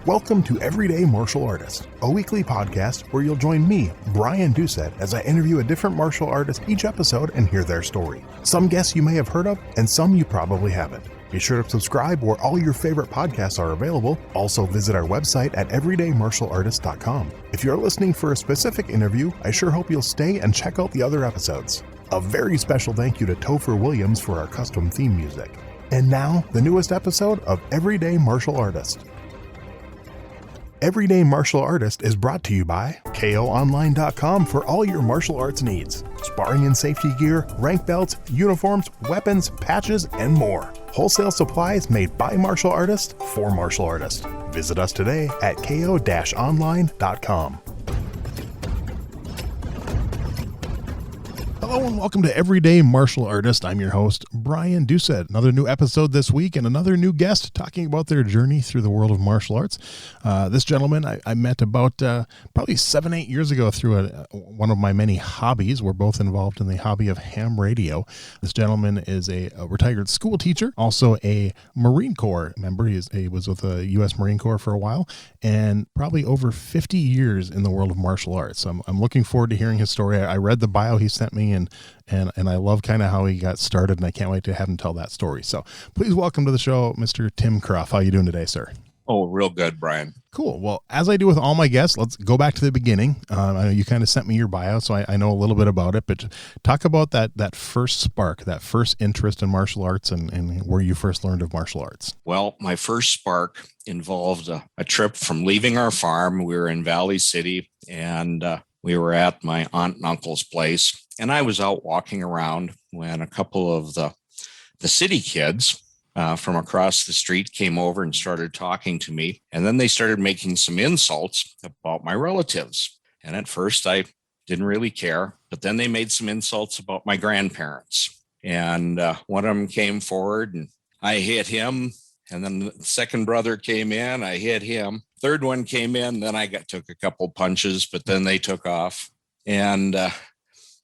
Welcome to Everyday Martial Artist, a weekly podcast where you'll join me, Brian Doucette, as I interview a different martial artist each episode and hear their story. Some guests you may have heard of, and some you probably haven't. Be sure to subscribe where all your favorite podcasts are available. Also visit our website at everydaymartialartist.com. If you're listening for a specific interview, I sure hope you'll stay and check out the other episodes. A very special thank you to Topher Williams for our custom theme music. And now, the newest episode of Everyday Martial Artist. Everyday Martial Artist is brought to you by KOOnline.com for all your martial arts needs. Sparring and safety gear, rank belts, uniforms, weapons, patches, and more. Wholesale supplies made by martial artists for martial artists. Visit us today at ko-online.com. Hello and welcome to Everyday Martial Artist. I'm your host, Brian Doucette. Another new episode this week and another new guest talking about their journey through the world of martial arts. This gentleman I met about probably 7-8 years ago through one of my many hobbies. We're both involved in the hobby of ham radio. This gentleman is a retired school teacher, also a Marine Corps member. He was with the U.S. Marine Corps for a while, and probably over 50 years in the world of martial arts. So I'm looking forward to hearing his story. I read the bio he sent me, and I love kind of how he got started, and I can't wait to have him tell that story. So please welcome to the show, Mr. Tim Cruff. How are you doing today, sir? Oh, real good, Brian. Cool. Well, as I do with all my guests, let's go back to the beginning. I know you kind of sent me your bio, so I know a little bit about it, but talk about that first spark, that first interest in martial arts and where you first learned of martial arts. Well, my first spark involved a trip from leaving our farm. We were in Valley City, and we were at my aunt and uncle's place. And I was out walking around when a couple of the city kids from across the street came over and started talking to me. And then they started making some insults about my relatives. And at first I didn't really care, but then they made some insults about my grandparents. And one of them came forward and I hit him. And then the second brother came in, I hit him. Third one came in, then I took a couple punches, but then they took off. And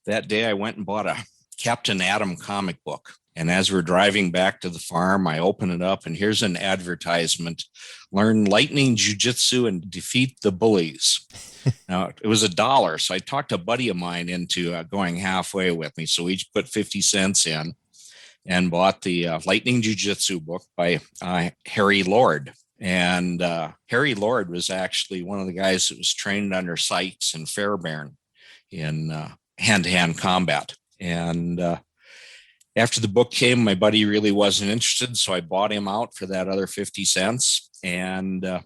that day I went and bought a Captain Atom comic book. And as we're driving back to the farm, I open it up and here's an advertisement: learn lightning jujitsu and defeat the bullies. Now, it was $1. So I talked a buddy of mine into going halfway with me. So we each put 50 cents in and bought the lightning jujitsu book by Harry Lord. And Harry Lord was actually one of the guys that was trained under Sykes and Fairbairn in hand-to-hand combat. And after the book came, my buddy really wasn't interested, so I bought him out for that other 50 cents. And I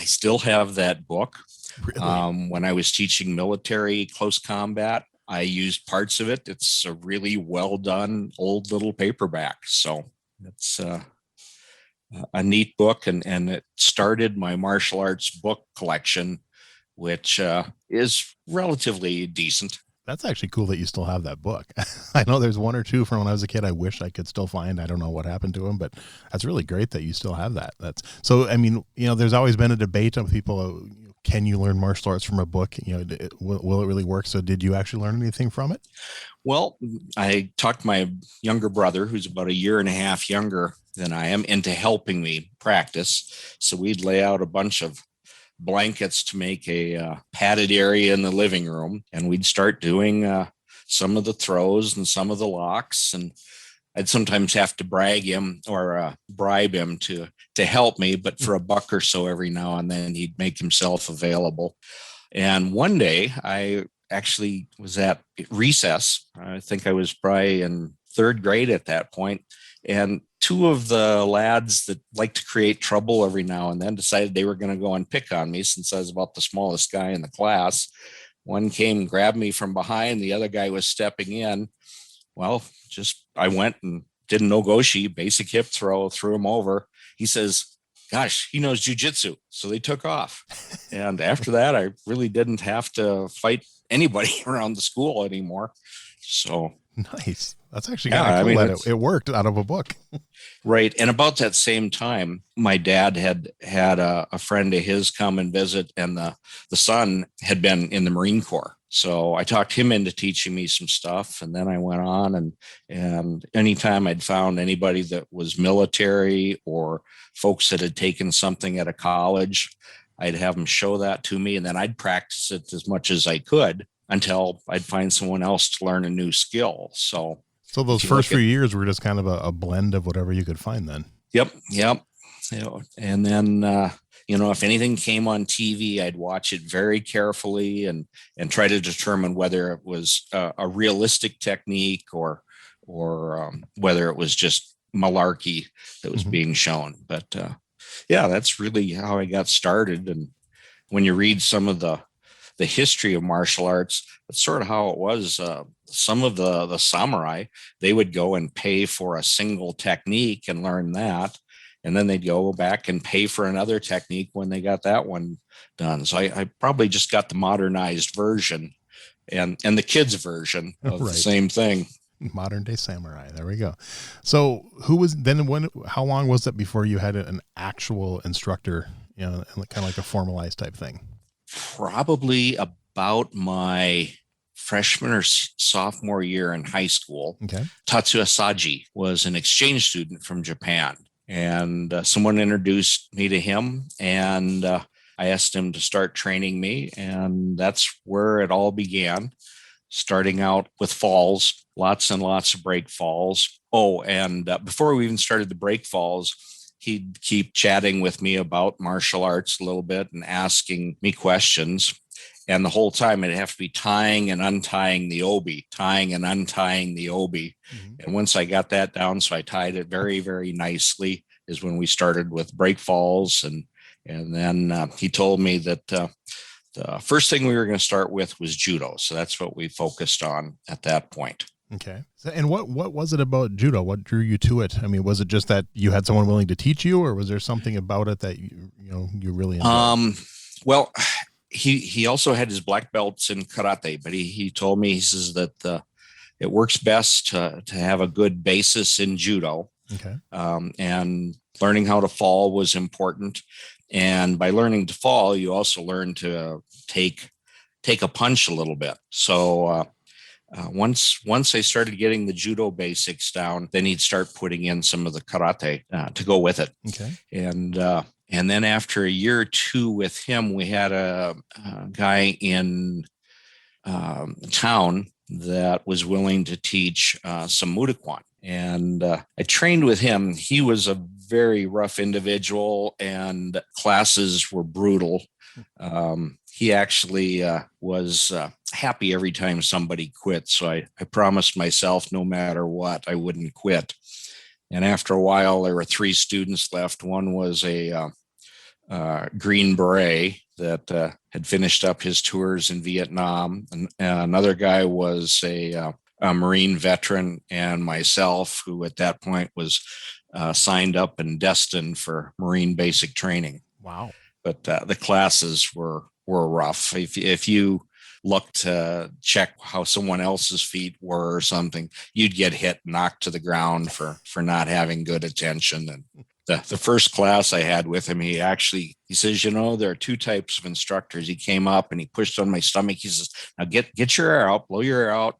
still have that book. Really? When I was teaching military close combat, I used parts of it. It's a really well done old little paperback. So it's a neat book, and it started my martial arts book collection, which is relatively decent. That's actually cool that you still have that book. I know there's one or two from when I was a kid I wish I could still find. I don't know what happened to them, but that's really great that you still have that. So, I mean, there's always been a debate on people, can you learn martial arts from a book? Will it really work? So did you actually learn anything from it? Well, I talked my younger brother, who's about 1.5 years younger than I am, into helping me practice. So we'd lay out a bunch of blankets to make a padded area in the living room, and we'd start doing some of the throws and some of the locks, and I'd sometimes have to brag him or bribe him to help me, but for $1 or so every now and then he'd make himself available. And one day I actually was at recess. I think I was probably in 3rd grade at that point, and 2 of the lads that like to create trouble every now and then decided they were going to go and pick on me since I was about the smallest guy in the class. One came, grabbed me from behind. The other guy was stepping in. Well, I went and did a no-go-shi, basic hip throw, threw him over. He says, gosh, he knows jujitsu. So they took off. And after that, I really didn't have to fight anybody around the school anymore. So nice. That's actually kind of cool that it worked out of a book. Right. And about that same time, my dad had a friend of his come and visit, and the son had been in the Marine Corps. So I talked him into teaching me some stuff, and then I went on and anytime I'd found anybody that was military or folks that had taken something at a college, I'd have them show that to me, and then I'd practice it as much as I could until I'd find someone else to learn a new skill. So those first few years were just kind of a blend of whatever you could find then. Yep. And then if anything came on TV, I'd watch it very carefully and try to determine whether it was a realistic technique or whether it was just malarkey that was being shown. But that's really how I got started. And when you read some of the history of martial arts, that's sort of how it was. Some of the samurai, they would go and pay for a single technique and learn that. And then they'd go back and pay for another technique when they got that one done. So I probably just got the modernized version and the kids' version of the same thing. Modern day samurai. There we go. So how long was it before you had an actual instructor, kind of like a formalized type thing? Probably about my freshman or sophomore year in high school. Okay. Tatsuya Saji was an exchange student from Japan, and someone introduced me to him, and I asked him to start training me, and that's where it all began, starting out with falls, lots and lots of break falls. Oh, and before we even started the break falls, he'd keep chatting with me about martial arts a little bit and asking me questions. And the whole time it'd have to be tying and untying the obi, tying and untying the obi. Mm-hmm. And once I got that down, so I tied it very, very nicely, is when we started with break falls. And then he told me that the first thing we were going to start with was judo. So that's what we focused on at that point. Okay. And what was it about judo? What drew you to it? I mean, was it just that you had someone willing to teach you, or was there something about it that you really enjoyed? Well, he also had his black belts in karate, but he told me, he says that it works best to have a good basis in judo. Okay. And learning how to fall was important. And by learning to fall, you also learn to take a punch a little bit. So once I started getting the judo basics down, then he'd start putting in some of the karate to go with it. Okay. And then after a year or two with him, we had a guy in town that was willing to teach some Mudokwan. And I trained with him. He was a very rough individual, and classes were brutal. He actually was happy every time somebody quit. So I promised myself, no matter what, I wouldn't quit. And after a while, there were 3 students left. One was a Green Beret that had finished up his tours in Vietnam. And another guy was a Marine veteran, and myself, who at that point was signed up and destined for Marine basic training. Wow. But the classes were rough. If you looked to check how someone else's feet were or something, you'd get hit, knocked to the ground for not having good attention. And the first class I had with him, he says, there are 2 types of instructors. He came up and he pushed on my stomach. He says, now get your air out, blow your air out.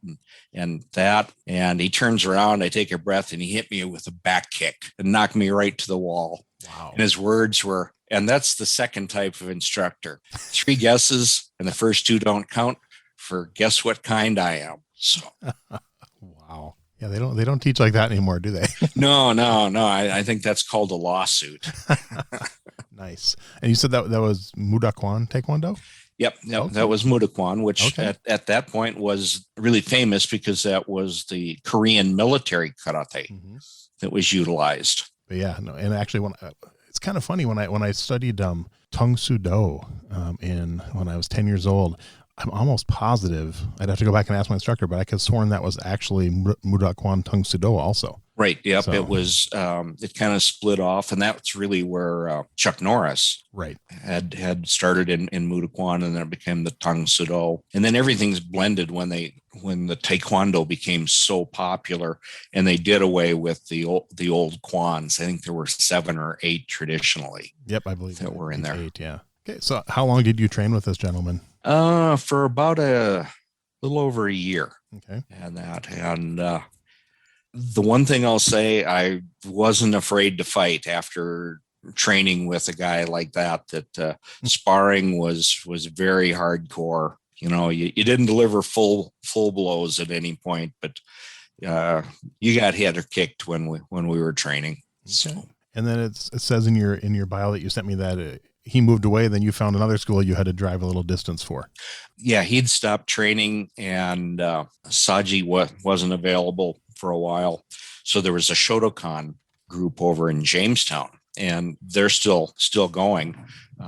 And he turns around, I take a breath, and he hit me with a back kick and knocked me right to the wall. Wow. And his words were, and that's the second type of instructor. 3 guesses, and the first 2 don't count for guess what kind I am. So. Wow. Yeah, they don't teach like that anymore, do they? No. I think that's called a lawsuit. Nice. And you said that was Mudokwan Taekwondo? Yep. Okay. That was Mudokwan, which at that point was really famous because that was the Korean military karate that was utilized. But yeah, no, and actually, it's kind of funny when I studied Tung Soo Do when I was 10 years old. I'm almost positive, I'd have to go back and ask my instructor, but I could have sworn that was actually Mudokwan Tung Soo Do also. Right. Yep. So, it was, it kind of split off, and that's really where Chuck Norris had started in Mudokwan, and then it became the Tung Soo Do. And then everything's blended when the Taekwondo became so popular, and they did away with the old Kwans. I think there were 7 or 8 traditionally. Yep. I believe that were in there. 8, yeah. Okay. So how long did you train with this gentleman? For about a little over a year. Okay. And the one thing I'll say, I wasn't afraid to fight after training with a guy like that. Sparring was very hardcore. You didn't deliver full blows at any point, but you got hit or kicked when we were training. Okay. So. And then it says in your bio that you sent me that he moved away, then you found another school you had to drive a little distance for. Yeah, he'd stopped training, and Saji wasn't available for a while. So there was a Shotokan group over in Jamestown, and they're still going.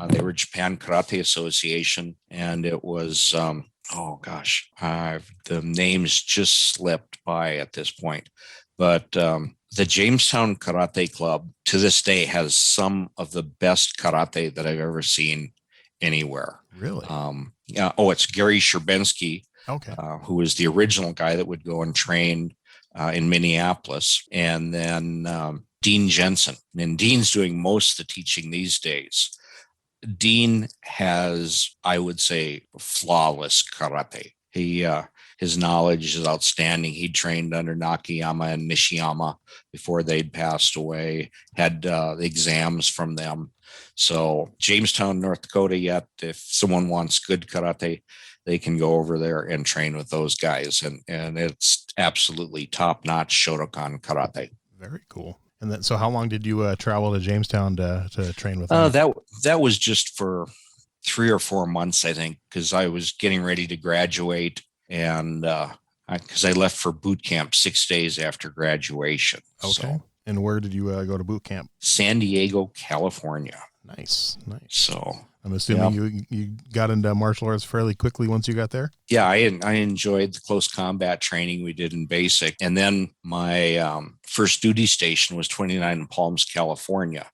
They were Japan Karate Association, and it was the names just slipped by at this point. But the Jamestown Karate Club to this day has some of the best karate that I've ever seen anywhere. Really? It's Gary Sherbensky, okay, who was the original guy that would go and train in Minneapolis, and then Dean Jensen. And Dean's doing most of the teaching these days. Dean has, I would say, flawless karate. His knowledge is outstanding. He trained under Nakayama and Nishiyama before they'd passed away, had exams from them. So Jamestown, North Dakota, yet if someone wants good karate, they can go over there and train with those guys. And it's absolutely top-notch Shotokan karate. Very cool. And then, so how long did you travel to Jamestown to train with them? That was just for 3 or 4 months, I think, because I was getting ready to graduate, and because I left for boot camp 6 days after graduation. Okay. So, and where did you go to boot camp? San Diego, California. Nice. So I'm assuming you got into martial arts fairly quickly once you got there? Yeah, I enjoyed the close combat training we did in basic. And then my first duty station was 29 Palms, California.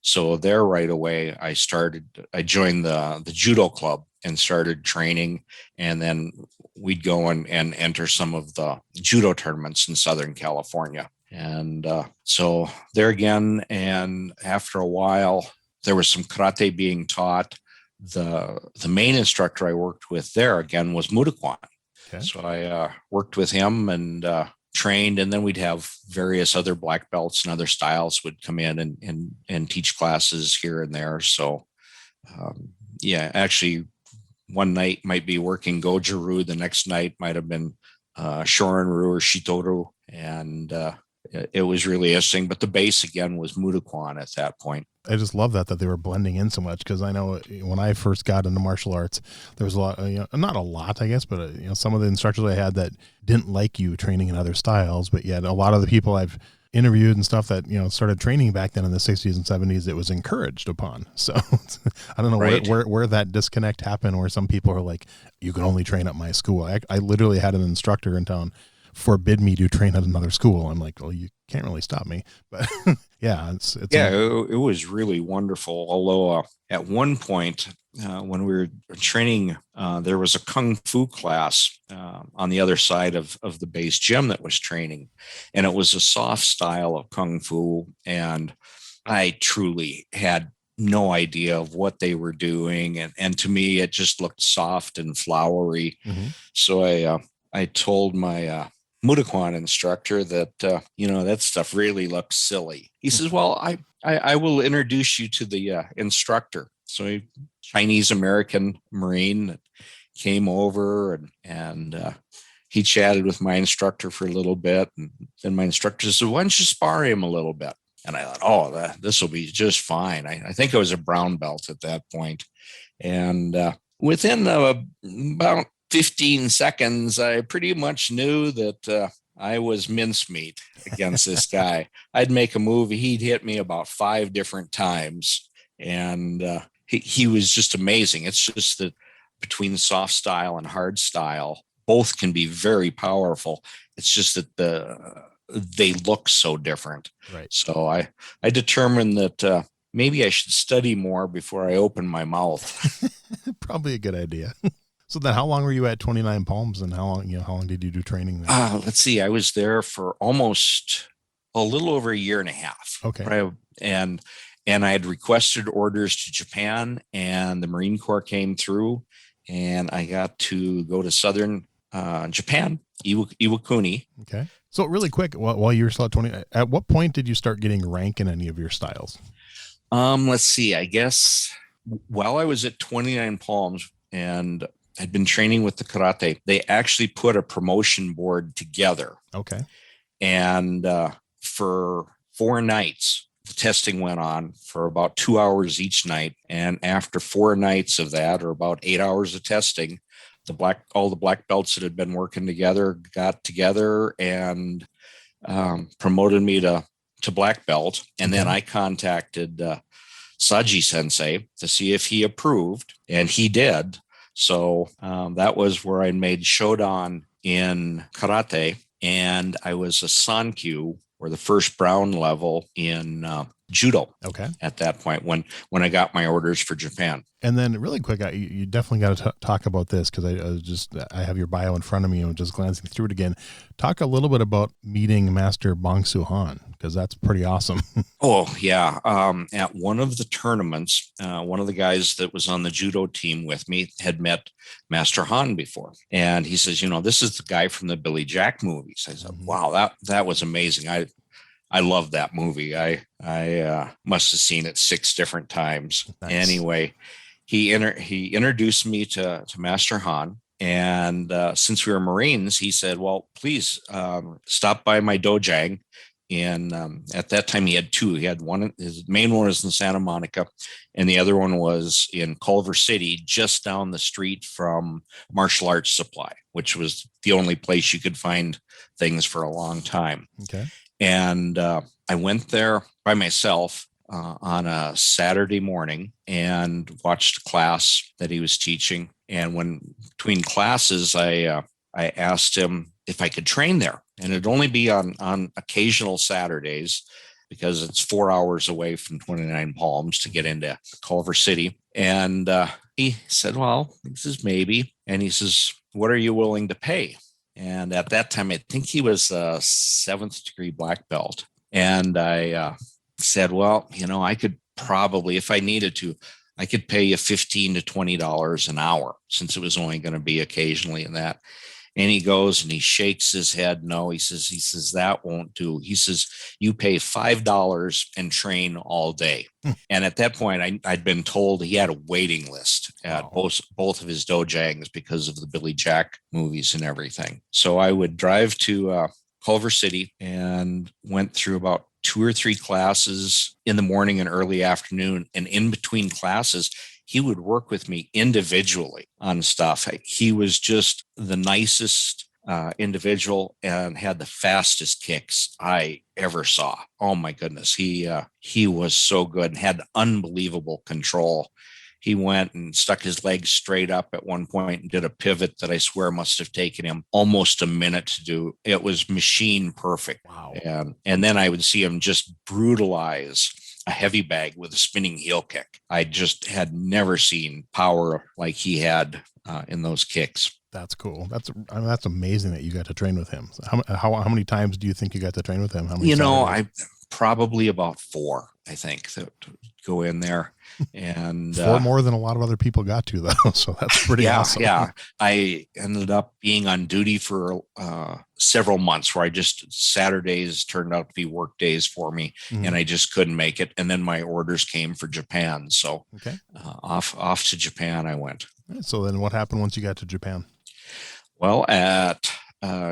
So there right away, I joined the judo club and started training. And then we'd go and enter some of the judo tournaments in Southern California. And so there again, and after a while, there was some karate being taught. The main instructor I worked with there again was Mutakwan. Okay. So I worked with him and trained, and then we'd have various other black belts and other styles would come in and teach classes here and there. So actually one night might be working Goju-Ryu, the next night might have been Shorin-Ryu or Shito-Ryu, and it was really interesting. But the base again was Mutakwan at that point. I just love that they were blending in so much, because I know when I first got into martial arts, there was a lot, not a lot, I guess, but some of the instructors I had that didn't like you training in other styles, but yet a lot of the people I've interviewed and stuff that started training back then in the 60s and 70s, it was encouraged upon. So I don't know right. where that disconnect happened, where some people are like, you can only train at my school. I literally had an instructor in town forbid me to train at another school. I'm like, well, you can't really stop me. But yeah, it was really wonderful. Although at one point when we were training, there was a kung fu class on the other side of the base gym that was training, and it was a soft style of kung fu, and I truly had no idea of what they were doing, and to me it just looked soft and flowery. Mm-hmm. So I told my Mutakwan instructor that that stuff really looks silly. He says, well, I will introduce you to the instructor. So a Chinese American Marine that came over and he chatted with my instructor for a little bit, and then my instructor said, why don't you spar him a little bit? And I thought, this will be just fine. I think I was a brown belt at that point. And within about 15 seconds, I pretty much knew that I was mincemeat against this guy. I'd make a move. He'd hit me about 5 different times. And he was just amazing. It's just that between soft style and hard style, both can be very powerful. It's just that they look so different. Right. So I determined that maybe I should study more before I open my mouth. Probably a good idea. So then how long were you at 29 Palms, and how long did you do training there? Let's see. I was there for almost a little over a year and a half. Okay. Right? And I had requested orders to Japan, and the Marine Corps came through, and I got to go to Southern Japan, Iwakuni. Okay. So really quick, while you were still at 20, at what point did you start getting rank in any of your styles? Let's see. I guess while I was at 29 Palms and I'd been training with the karate, they actually put a promotion board together. Okay. And for 4 nights, the testing went on for about 2 hours each night. And after 4 nights of that, or about 8 hours of testing, all the black belts that had been working together got together and promoted me to black belt. And then I contacted Saji Sensei to see if he approved, and he did. So that was where I made Shodan in karate, and I was a Sankyu, or the first brown level, in judo. Okay. At that point, when I got my orders for Japan. And then really quick, you definitely got to talk about this, because I have your bio in front of me and just glancing through it again. Talk a little bit about meeting Master Bong Su-han, because that's pretty awesome. Oh, yeah. At one of the tournaments, one of the guys that was on the judo team with me had met Master Han before. And he says, this is the guy from the Billy Jack movies. I said, wow, that was amazing. I love that movie. I must have seen it 6 different times. Nice. Anyway, he introduced me to Master Han. And since we were Marines, he said, well, please stop by my dojang. And at that time, he had 2. He had one, his main one was in Santa Monica, and the other one was in Culver City, just down the street from Martial Arts Supply, which was the only place you could find things for a long time. Okay. And I went there by myself on a Saturday morning and watched a class that he was teaching. And when between classes, I asked him if I could train there. And it'd only be on occasional Saturdays, because it's 4 hours away from 29 Palms to get into Culver City. And he said, well, this is maybe. And he says, what are you willing to pay? And at that time, I think he was a 7th degree black belt. And I said, well, I could probably, if I needed to, I could pay you $15 to $20 an hour, since it was only going to be occasionally in that. And he goes and he shakes his head. No, he says, that won't do. He says, you pay $5 and train all day. And at that point, I'd been told he had a waiting list at both of his dojangs because of the Billy Jack movies and everything. So I would drive to Culver City and went through about 2 or 3 classes in the morning and early afternoon. And in between classes, he would work with me individually on stuff. He was just the nicest individual and had the fastest kicks I ever saw. Oh my goodness. He was so good and had unbelievable control. He went and stuck his legs straight up at one point and did a pivot that I swear must have taken him almost a minute to do. It was machine perfect. Wow. And then I would see him just brutalize a heavy bag with a spinning heel kick. I just had never seen power like he had in those kicks. That's cool. That's amazing that you got to train with him. How many times do you think you got to train with him? How many? I probably about 4, I think, that go in there. And 4 more than a lot of other people got to, though. So that's pretty awesome. Yeah. I ended up being on duty for several months, where Saturdays turned out to be work days for me, and I just couldn't make it. And then my orders came for Japan. So off to Japan I went. So then what happened once you got to Japan? Well, at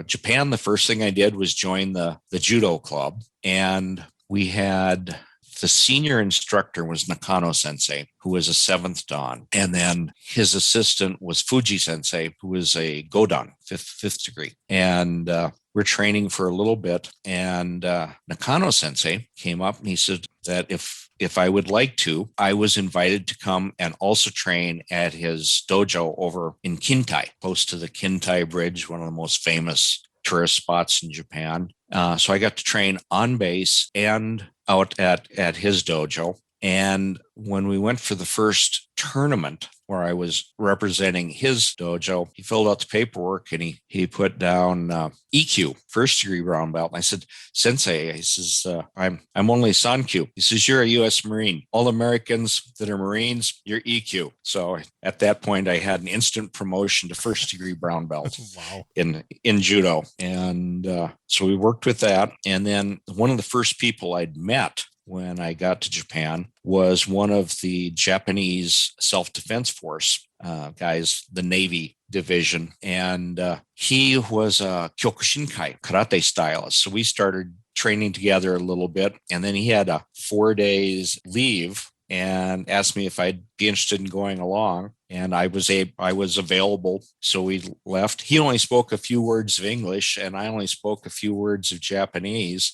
Japan, the first thing I did was join the judo club, and we had the senior instructor was Nakano Sensei, who was a 7th Dan. And then his assistant was Fuji Sensei, who was a Godan, fifth degree. And we're training for a little bit. And Nakano Sensei came up and he said that if I would like to, I was invited to come and also train at his dojo over in Kintai, close to the Kintai Bridge, one of the most famous tourist spots in Japan. So I got to train on base and out at his dojo. And when we went for the first tournament where I was representing his dojo. He filled out the paperwork and he put down EQ, first degree brown belt. And I said, Sensei, he says, I'm only Sankyu. He says, you're a U.S. Marine. All Americans that are Marines, you're EQ. So at that point, I had an instant promotion to first degree brown belt. Wow. in judo. And so we worked with that. And then one of the first people I'd met when I got to Japan was one of the Japanese self-defense force guys, the Navy division. And he was a Kyokushinkai karate stylist. So we started training together a little bit. And then he had a 4 days leave and asked me if I'd be interested in going along. And I was available. So we left. He only spoke a few words of English and I only spoke a few words of Japanese,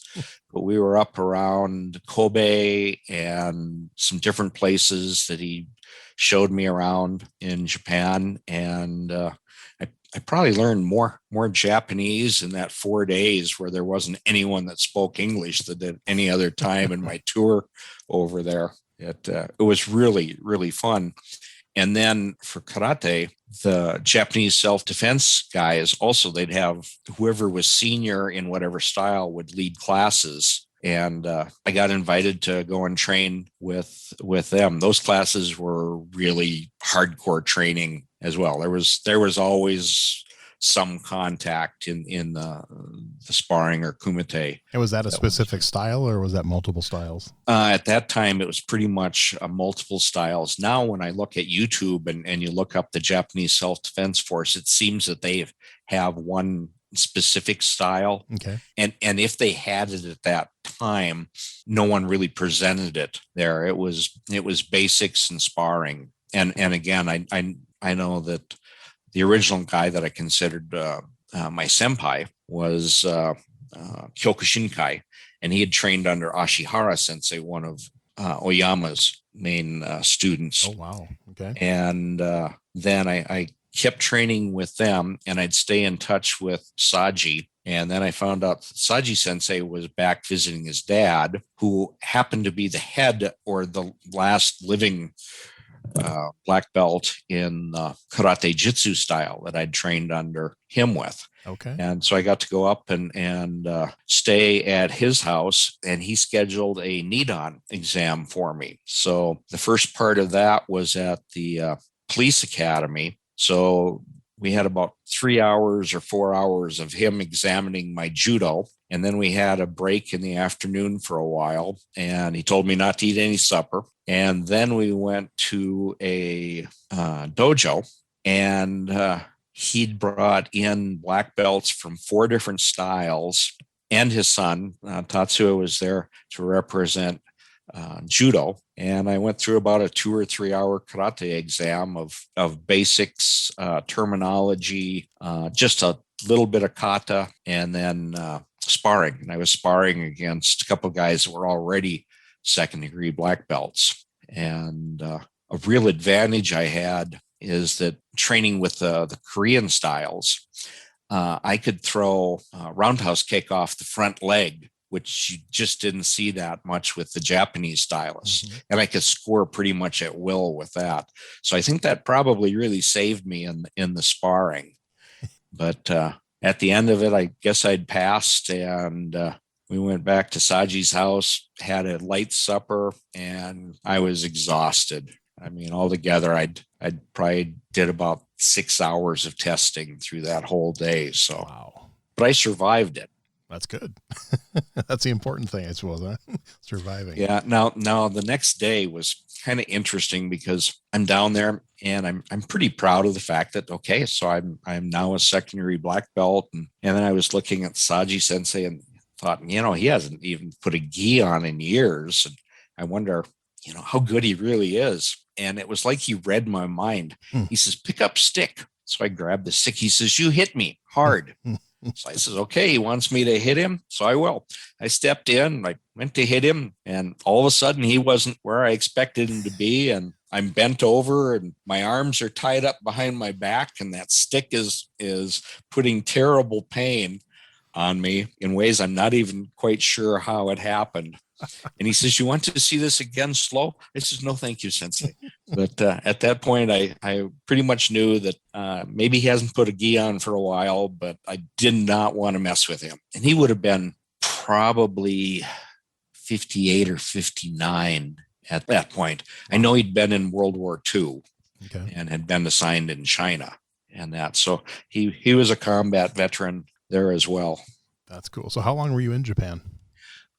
but we were up around Kobe and some different places that he showed me around in Japan. And I probably learned more Japanese in that 4 days where there wasn't anyone that spoke English that did any other time in my tour over there. It was really, really fun. And then for karate, the Japanese self-defense guys also, they'd have whoever was senior in whatever style would lead classes. And I got invited to go and train with them. Those classes were really hardcore training as well. There was always some contact in the sparring or kumite. And was that a specific style or was that multiple styles? At that time, it was pretty much multiple styles. Now, when I look at YouTube and you look up the Japanese self-defense force, it seems that they have one specific style. Okay. And if they had it at that time, no one really presented it there. It was basics and sparring. And again, I know that the original guy that I considered my senpai was Kyokushinkai, and he had trained under Ashihara Sensei, one of Oyama's main students. Oh, wow. Okay. And then I kept training with them, and I'd stay in touch with Saji. And then I found out Saji Sensei was back visiting his dad, who happened to be the head or the last living black belt in karate jitsu style that I'd trained under him with. Okay. And so I got to go up and stay at his house, and he scheduled a Nidan exam for me. So the first part of that was at the police academy. So we had about 3 hours or 4 hours of him examining my judo. And then we had a break in the afternoon for a while, and he told me not to eat any supper. And then we went to a dojo, and he'd brought in black belts from 4 different styles, and his son, Tatsuo, was there to represent judo. And I went through about a 2 or 3 hour karate exam of basics, terminology, just a little bit of kata, and then sparring. And I was sparring against a couple of guys that were already second degree black belts. And a real advantage I had is that training with the Korean styles, I could throw a roundhouse kick off the front leg, which you just didn't see that much with the Japanese stylists. Mm-hmm. And I could score pretty much at will with that. So I think that probably really saved me in the sparring. But at the end of it, I guess I'd passed, and we went back to Saji's house, had a light supper, and I was exhausted. I mean, altogether, I'd probably did about 6 hours of testing through that whole day. So, wow. But I survived it. That's good. That's the important thing, I suppose, huh? Surviving. Yeah. Now the next day was kind of interesting because I'm down there and I'm pretty proud of the fact that, okay, so I'm now a secondary black belt. And then I was looking at Saji Sensei and thought, he hasn't even put a gi on in years. And I wonder, how good he really is. And it was like he read my mind. He says, pick up stick. So I grabbed the stick. He says, you hit me hard. So I says, okay, he wants me to hit him, so I will. I stepped in, I went to hit him, and all of a sudden he wasn't where I expected him to be, and I'm bent over, and my arms are tied up behind my back, and that stick is putting terrible pain on me in ways I'm not even quite sure how it happened. And he says, "You want to see this again slow?" I says, "No, thank you, Sensei." But at that point, I pretty much knew that maybe he hasn't put a gi on for a while, but I did not want to mess with him. And he would have been probably 58 or 59 at that point. I know he'd been in World War II and had been assigned in China and that. So he was a combat veteran there as well. That's cool. So how long were you in Japan?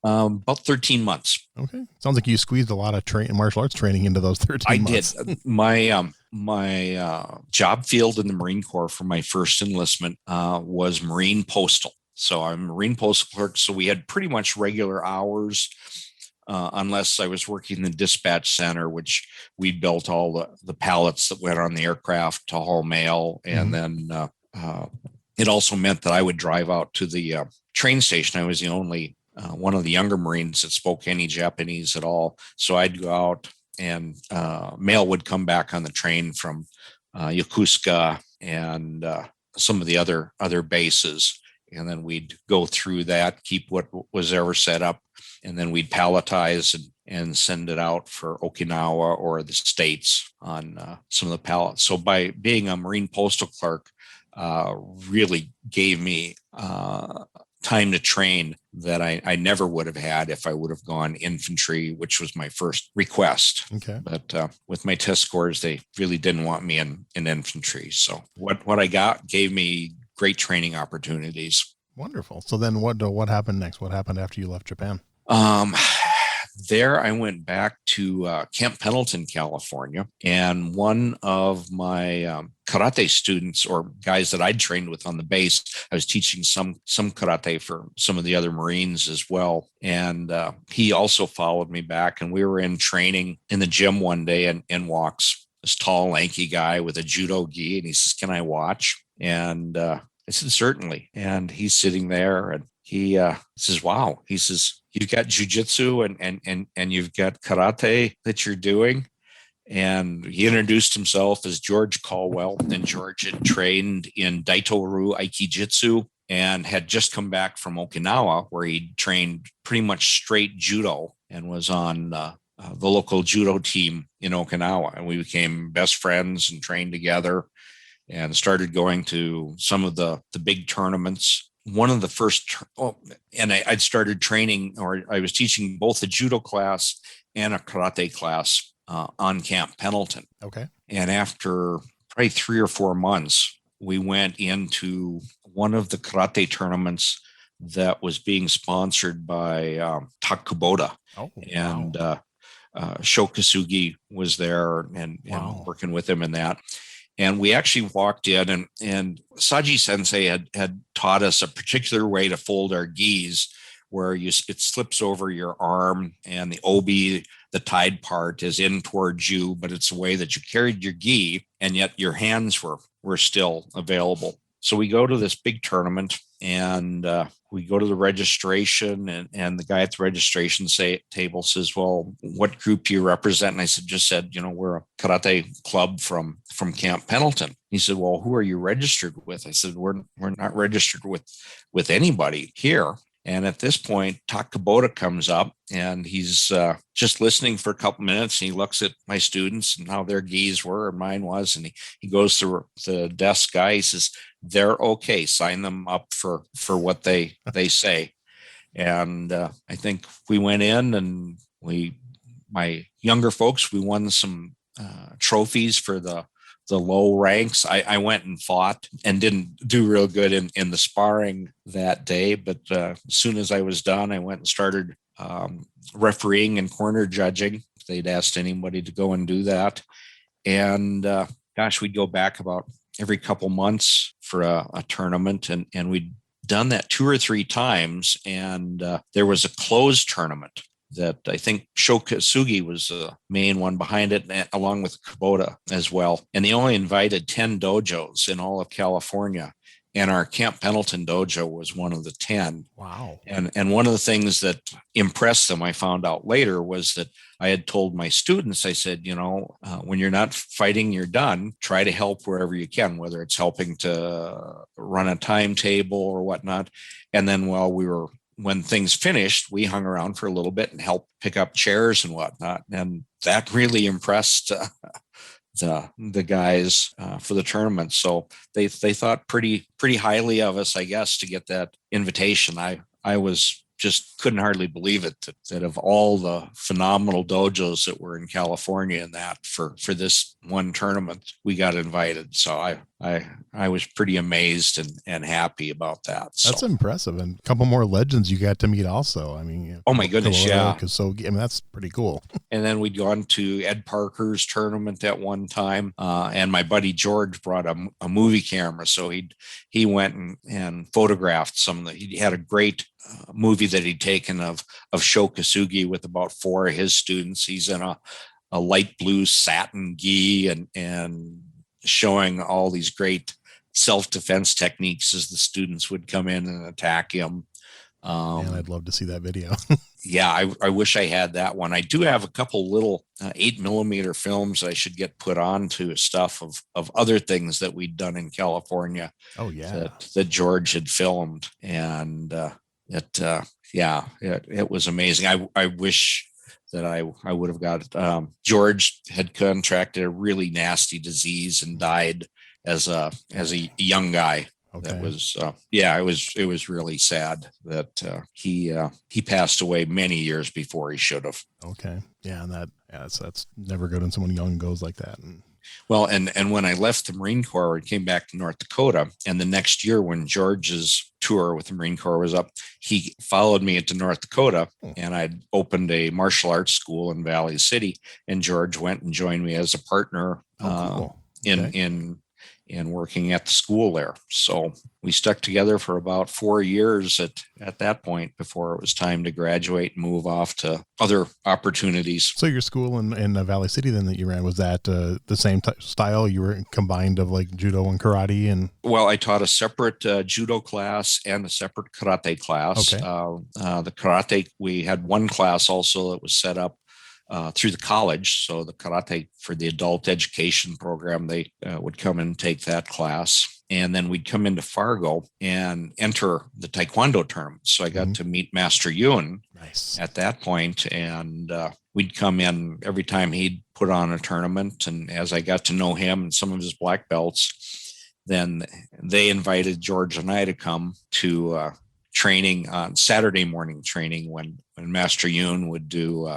About 13 months. Okay. Sounds like you squeezed a lot of martial arts training into those 13 months. I did. My job field in the Marine Corps for my first enlistment was Marine Postal. So I'm a Marine Postal clerk. So we had pretty much regular hours, unless I was working in the dispatch center, which we built all the pallets that went on the aircraft to haul mail. And then it also meant that I would drive out to the train station. I was the only one of the younger Marines that spoke any Japanese at all. So I'd go out and mail would come back on the train from Yokosuka and some of the other bases. And then we'd go through that, keep what was ever set up, and then we'd palletize and send it out for Okinawa or the States on some of the pallets. So by being a Marine Postal clerk, really gave me time to train that I never would have had if I would have gone infantry, which was my first request. Okay. But with my test scores, they really didn't want me in infantry. So what I got gave me great training opportunities. Wonderful. So then what happened next? What happened after you left Japan? There I went back to Camp Pendleton, California, and one of my karate students or guys that I'd trained with on the base, I was teaching some karate for some of the other Marines as well. And he also followed me back, and we were in training in the gym one day, and in walks this tall, lanky guy with a judo gi, and he says, "Can I watch?" And I said, "Certainly." And he's sitting there, and he says, "Wow." He says, "You've got jujitsu and you've got karate that you're doing." And he introduced himself as George Caldwell. And George had trained in Daito-ryu Aikijitsu and had just come back from Okinawa, where he trained pretty much straight judo and was on the local judo team in Okinawa. And we became best friends and trained together and started going to some of the big tournaments. One of the first, I'd started training, or I was teaching both a judo class and a karate class on Camp Pendleton. Okay. And after probably 3 or 4 months, we went into one of the karate tournaments that was being sponsored by Tak Kubota. Oh, and Sho Kasugi was there and working with him in that. And we actually walked in, and Saji Sensei had taught us a particular way to fold our gis, where it slips over your arm, and the obi, the tied part, is in towards you, but it's a way that you carried your gi, and yet your hands were still available. So we go to this big tournament, and we go to the registration, and the guy at the registration table says, "Well, what group do you represent?" And I just said, "We're a karate club from Camp Pendleton." He said, "Well, who are you registered with?" I said, we're not registered with anybody here." And at this point, Tak Kubota comes up, and he's just listening for a couple minutes. And he looks at my students and how their gis were and mine was. And he goes to the desk guy. He says, "They're okay. Sign them up for what they say." And I think we went in, and my younger folks, we won some trophies for the low ranks. I went and fought and didn't do real good in the sparring that day. But as soon as I was done, I went and started refereeing and corner judging. They'd asked anybody to go and do that. And we'd go back about every couple months for a tournament. And we'd done that 2 or 3 times. And there was a closed tournament that I think Sho Kasugi was the main one behind it, along with Kubota as well. And they only invited 10 dojos in all of California. And our Camp Pendleton dojo was one of the 10. Wow. And one of the things that impressed them, I found out later, was that I had told my students, I said, when you're not fighting, you're done. Try to help wherever you can, whether it's helping to run a timetable or whatnot. And then while we were when things finished, we hung around for a little bit and helped pick up chairs and whatnot. And that really impressed the guys for the tournament. So they thought pretty highly of us, I guess, to get that invitation. I was just couldn't hardly believe it that of all the phenomenal dojos that were in California and that for this one tournament, we got invited. So I was pretty amazed and happy about that. That's impressive. And a couple more legends you got to meet also. I mean, oh my goodness. Yeah. So, I mean, that's pretty cool. And then we'd gone to Ed Parker's tournament at one time. And my buddy George brought a movie camera. So he went and photographed he had a great movie that he'd taken of Sho Kosugi with about 4 of his students. He's in a light blue satin gi and showing all these great self-defense techniques as the students would come in and attack him. And I'd love to see that video. Yeah, I wish I had that one. I do have a couple little 8mm films I should get put onto stuff of other things that we'd done in California. Oh yeah, that George had filmed, and it was amazing. I wish that I would have got George had contracted a really nasty disease and died as a young guy. Okay. That was it was really sad that he passed away many years before he should have. Okay. Yeah, and that's never good when someone young goes like that. Well, and when I left the Marine Corps and came back to North Dakota, and the next year when George's tour with the Marine Corps was up, he followed me into North Dakota, and I'd opened a martial arts school in Valley City, and George went and joined me as a partner in working at the school there. So we stuck together for about 4 years at that point before it was time to graduate and move off to other opportunities. So your school in Valley City then that you ran, was that the same style? You were combined of like judo and karate? And well, I taught a separate judo class and a separate karate class. Okay. The karate, we had one class also that was set up through the college. So the karate for the adult education program, they would come and take that class. And then we'd come into Fargo and enter the Taekwondo tournament. So I got to meet Master Yun at that point. And we'd come in every time he'd put on a tournament. And as I got to know him and some of his black belts, then they invited George and I to come to training on Saturday morning training when Master Yun would do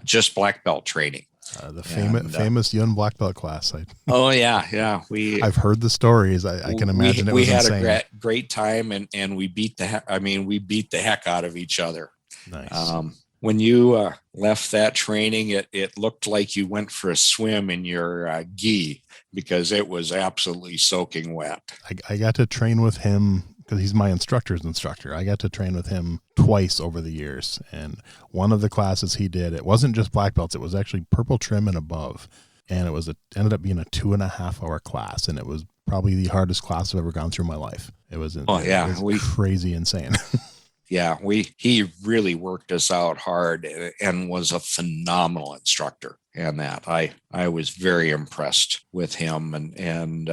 just black belt training. The famous Yun black belt class. Oh yeah. I've heard the stories. I can imagine it was insane. We had a great time, and we beat the heck out of each other. Nice. When you left that training, it looked like you went for a swim in your gi because it was absolutely soaking wet. I got to train with him because he's my instructor's instructor. I got to train with him twice over the years. And one of the classes he did, it wasn't just black belts. It was actually purple trim and above. And it ended up being a 2.5 hour class. And it was probably the hardest class I've ever gone through in my life. It was crazy insane. Yeah, he really worked us out hard and was a phenomenal instructor. And that I was very impressed with him and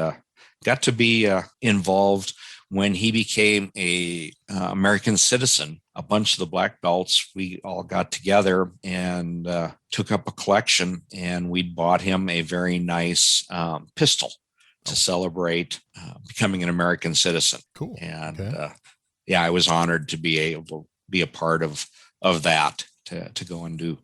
got to be involved when he became a American citizen. A bunch of the black belts, we all got together and took up a collection, and we'd bought him a very nice pistol to celebrate becoming an American citizen. Cool. And I was honored to be able to be a part of that, to go and do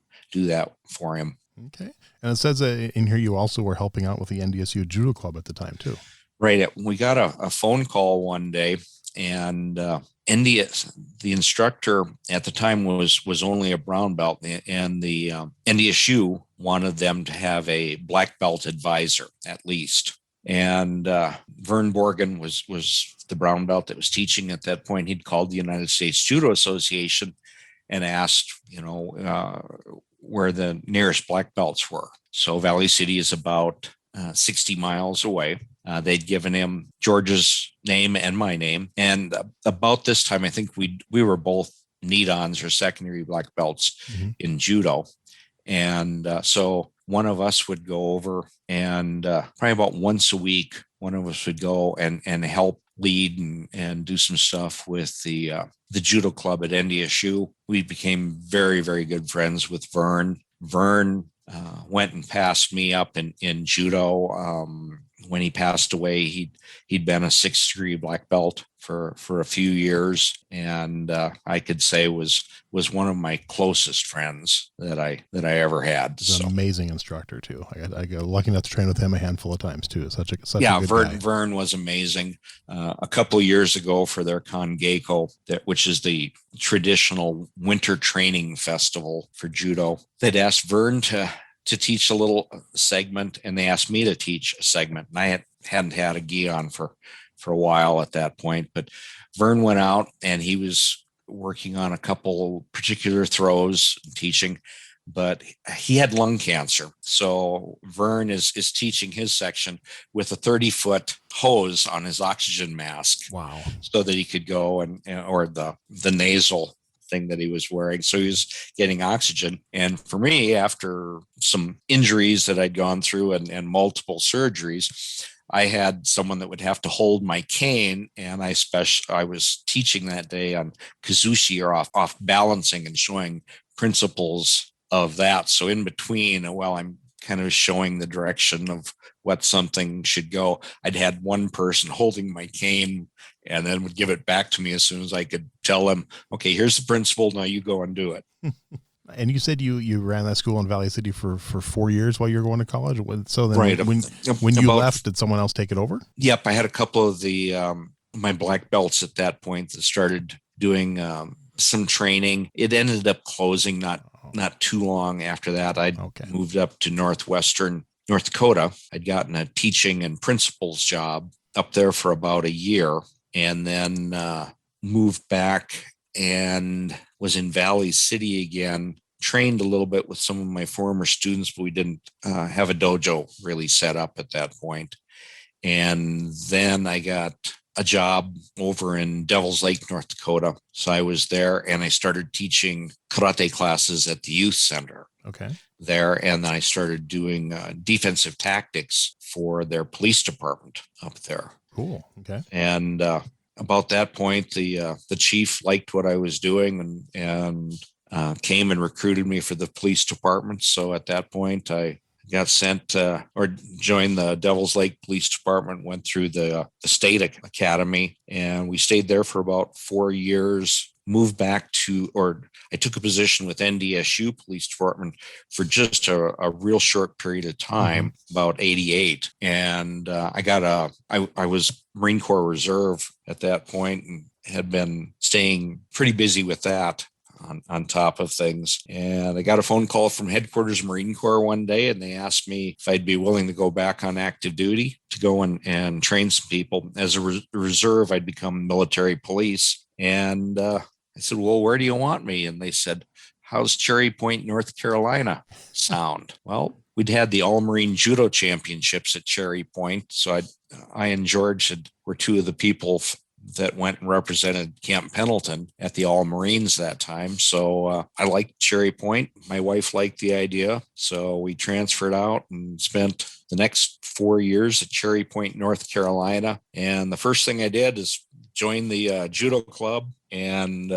that for him. Okay. And it says in here you also were helping out with the NDSU Judo Club at the time too. Right. We got a phone call one day, and the instructor at the time was only a brown belt, and the NDSU wanted them to have a black belt advisor at least. And Vern Borgen was the brown belt that was teaching at that point. He'd called the United States Judo Association and asked, where the nearest black belts were. So Valley City is about 60 miles away. They'd given him George's name and my name. And about this time, I think we were both need-ons or secondary black belts in judo. And so one of us would go over and probably about once a week, one of us would go and help lead and do some stuff with the judo club at NDSU. We became very, very good friends with Vern. Vern went and passed me up in judo. When he passed away, he'd been a 6th degree black belt for a few years, and I could say was one of my closest friends that I ever had. He's an amazing instructor too. I got lucky enough to train with him a handful of times too. Such a good guy. Vern was amazing. A couple of years ago for their Kongeko, which is the traditional winter training festival for judo, they'd asked Vern to teach a little segment, and they asked me to teach a segment. And I hadn't had a gi on for a while at that point, but Vern went out and he was working on a couple particular throws and teaching, but he had lung cancer. So Vern is teaching his section with a 30-foot hose on his oxygen mask. Wow. So that he could go or the nasal thing that he was wearing. So he was getting oxygen. And for me, after some injuries that I'd gone through and multiple surgeries, I had someone that would have to hold my cane. And I was teaching that day on Kazushi, or off balancing, and showing principles of that. So in between, while I'm kind of showing the direction of what something should go, I'd had one person holding my cane and then would give it back to me as soon as I could tell them, okay, here's the principle. Now you go and do it. And you said you ran that school in Valley City for 4 years while you were going to college. So then right. when you left, did someone else take it over? Yep. I had a couple of my black belts at that point that started doing some training. It ended up closing not too long after that. I moved up to northwestern North Dakota. I'd gotten a teaching and principals job up there for about a year, and then moved back and was in Valley City again, trained a little bit with some of my former students, but we didn't have a dojo really set up at that point. And then I got a job over in Devil's Lake, North Dakota. So I was there and I started teaching karate classes at the youth center there. And then I started doing defensive tactics for their police department up there. Cool. Okay. And about that point, the chief liked what I was doing and came and recruited me for the police department. So at that point, I got sent or joined the Devil's Lake Police Department, went through the state academy, and we stayed there for about 4 years, moved back I took a position with NDSU Police Department for just a real short period of time, about 88. And I was Marine Corps Reserve at that point and had been staying pretty busy with that on top of things. And I got a phone call from headquarters Marine Corps one day, and they asked me if I'd be willing to go back on active duty to go and train some people. As a reserve, I'd become military police. And I said, well, where do you want me? And they said, how's Cherry Point, North Carolina sound? Well, we'd had the All Marine Judo Championships at Cherry Point. So I and George were two of the people that went and represented Camp Pendleton at the All Marines that time. So I liked Cherry Point. My wife liked the idea. So we transferred out and spent the next 4 years at Cherry Point, North Carolina. And the first thing I did is join the judo club. And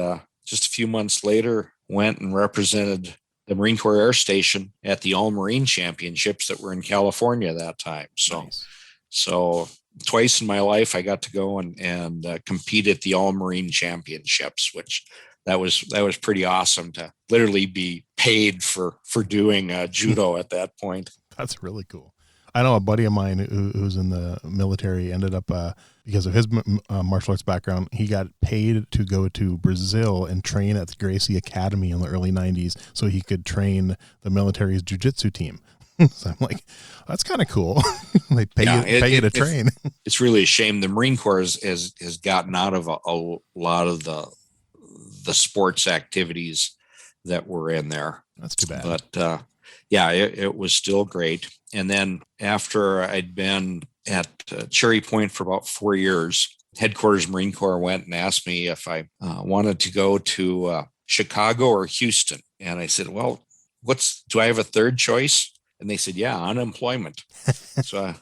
just a few months later, went and represented the Marine Corps Air Station at the All Marine Championships that were in California that time. So, nice. So twice in my life, I got to go and compete at the All Marine Championships, which that was pretty awesome to literally be paid for doing judo at that point. That's really cool. I know a buddy of mine who's in the military ended up, because of his martial arts background, he got paid to go to Brazil and train at the Gracie Academy in the early 90s so he could train the military's jiu-jitsu team. So I'm like, that's kind of cool. They pay you to train. It's really a shame. The Marine Corps has gotten out of a lot of the sports activities that were in there. That's too bad. But it was still great. And then after I'd been at Cherry Point for about 4 years, headquarters Marine Corps went and asked me if I wanted to go to Chicago or Houston. And I said, well, do I have a third choice? And they said, yeah, unemployment. So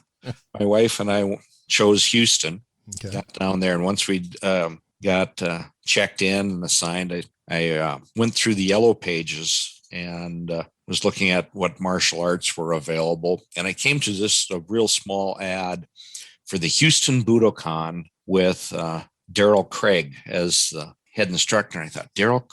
my wife and I chose Houston. Okay. got down there. And once we got checked in and assigned, I went through the yellow pages and was looking at what martial arts were available. And I came to a real small ad for the Houston Budokan with Daryl Craig as the head instructor. And I thought, Daryl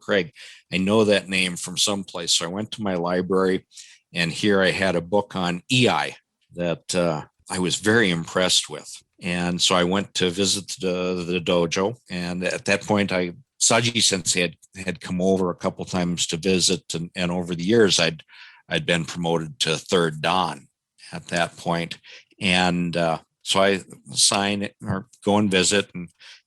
Craig, I know that name from someplace. So I went to my library, and here I had a book on EI that I was very impressed with. And so I went to visit the dojo. And at that point, Saji Sensei had come over a couple times to visit. And over the years, I'd been promoted to third dan at that point. And so I sign it or go and visit,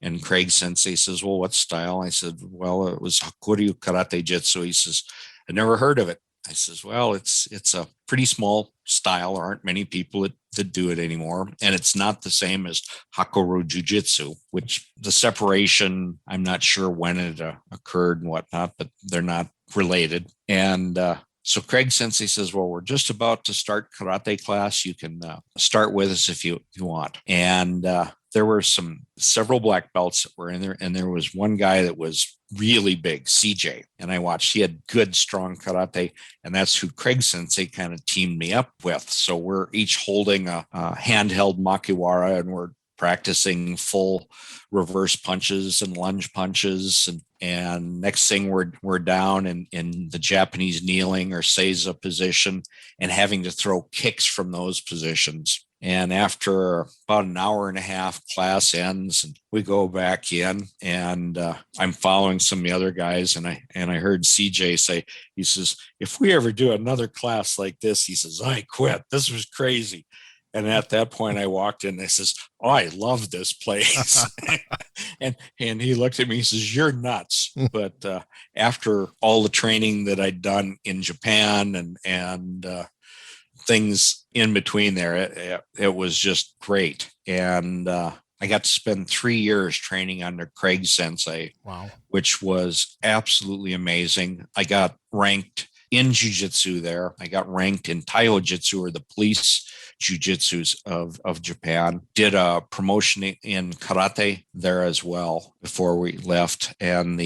and Craig Sensei says, well, what style? I said, well, it was Hakuryu Karate Jitsu. He says, I never heard of it. I says, well, it's a pretty small style. There aren't many people that do it anymore. And it's not the same as Hakuryu Jiu-Jitsu, which the separation, I'm not sure when it occurred and whatnot, but they're not related. And so Craig Sensei says, well, we're just about to start karate class. You can start with us if you want. And there were several black belts that were in there. And there was one guy that was really big, CJ. And I watched, he had good, strong karate. And that's who Craig Sensei kind of teamed me up with. So we're each holding a handheld makiwara, and we're practicing full reverse punches and lunge punches. And next thing we're down in the Japanese kneeling or seiza position and having to throw kicks from those positions. And after about an hour and a half, class ends, and we go back in, and I'm following some of the other guys, and I heard CJ say, he says, if we ever do another class like this, he says, I quit. This was crazy. And at that point, I walked in and I says, oh, I love this place. and he looked at me, he says, you're nuts. But after all the training that I'd done in Japan and things in between there, it was just great. And I got to spend 3 years training under Craig Sensei, wow, which was absolutely amazing. I got ranked in jiu-jitsu there. I got ranked in Taiho Jitsu, or the police jiu-jitsus of Japan. Did a promotion in karate there as well before we left. And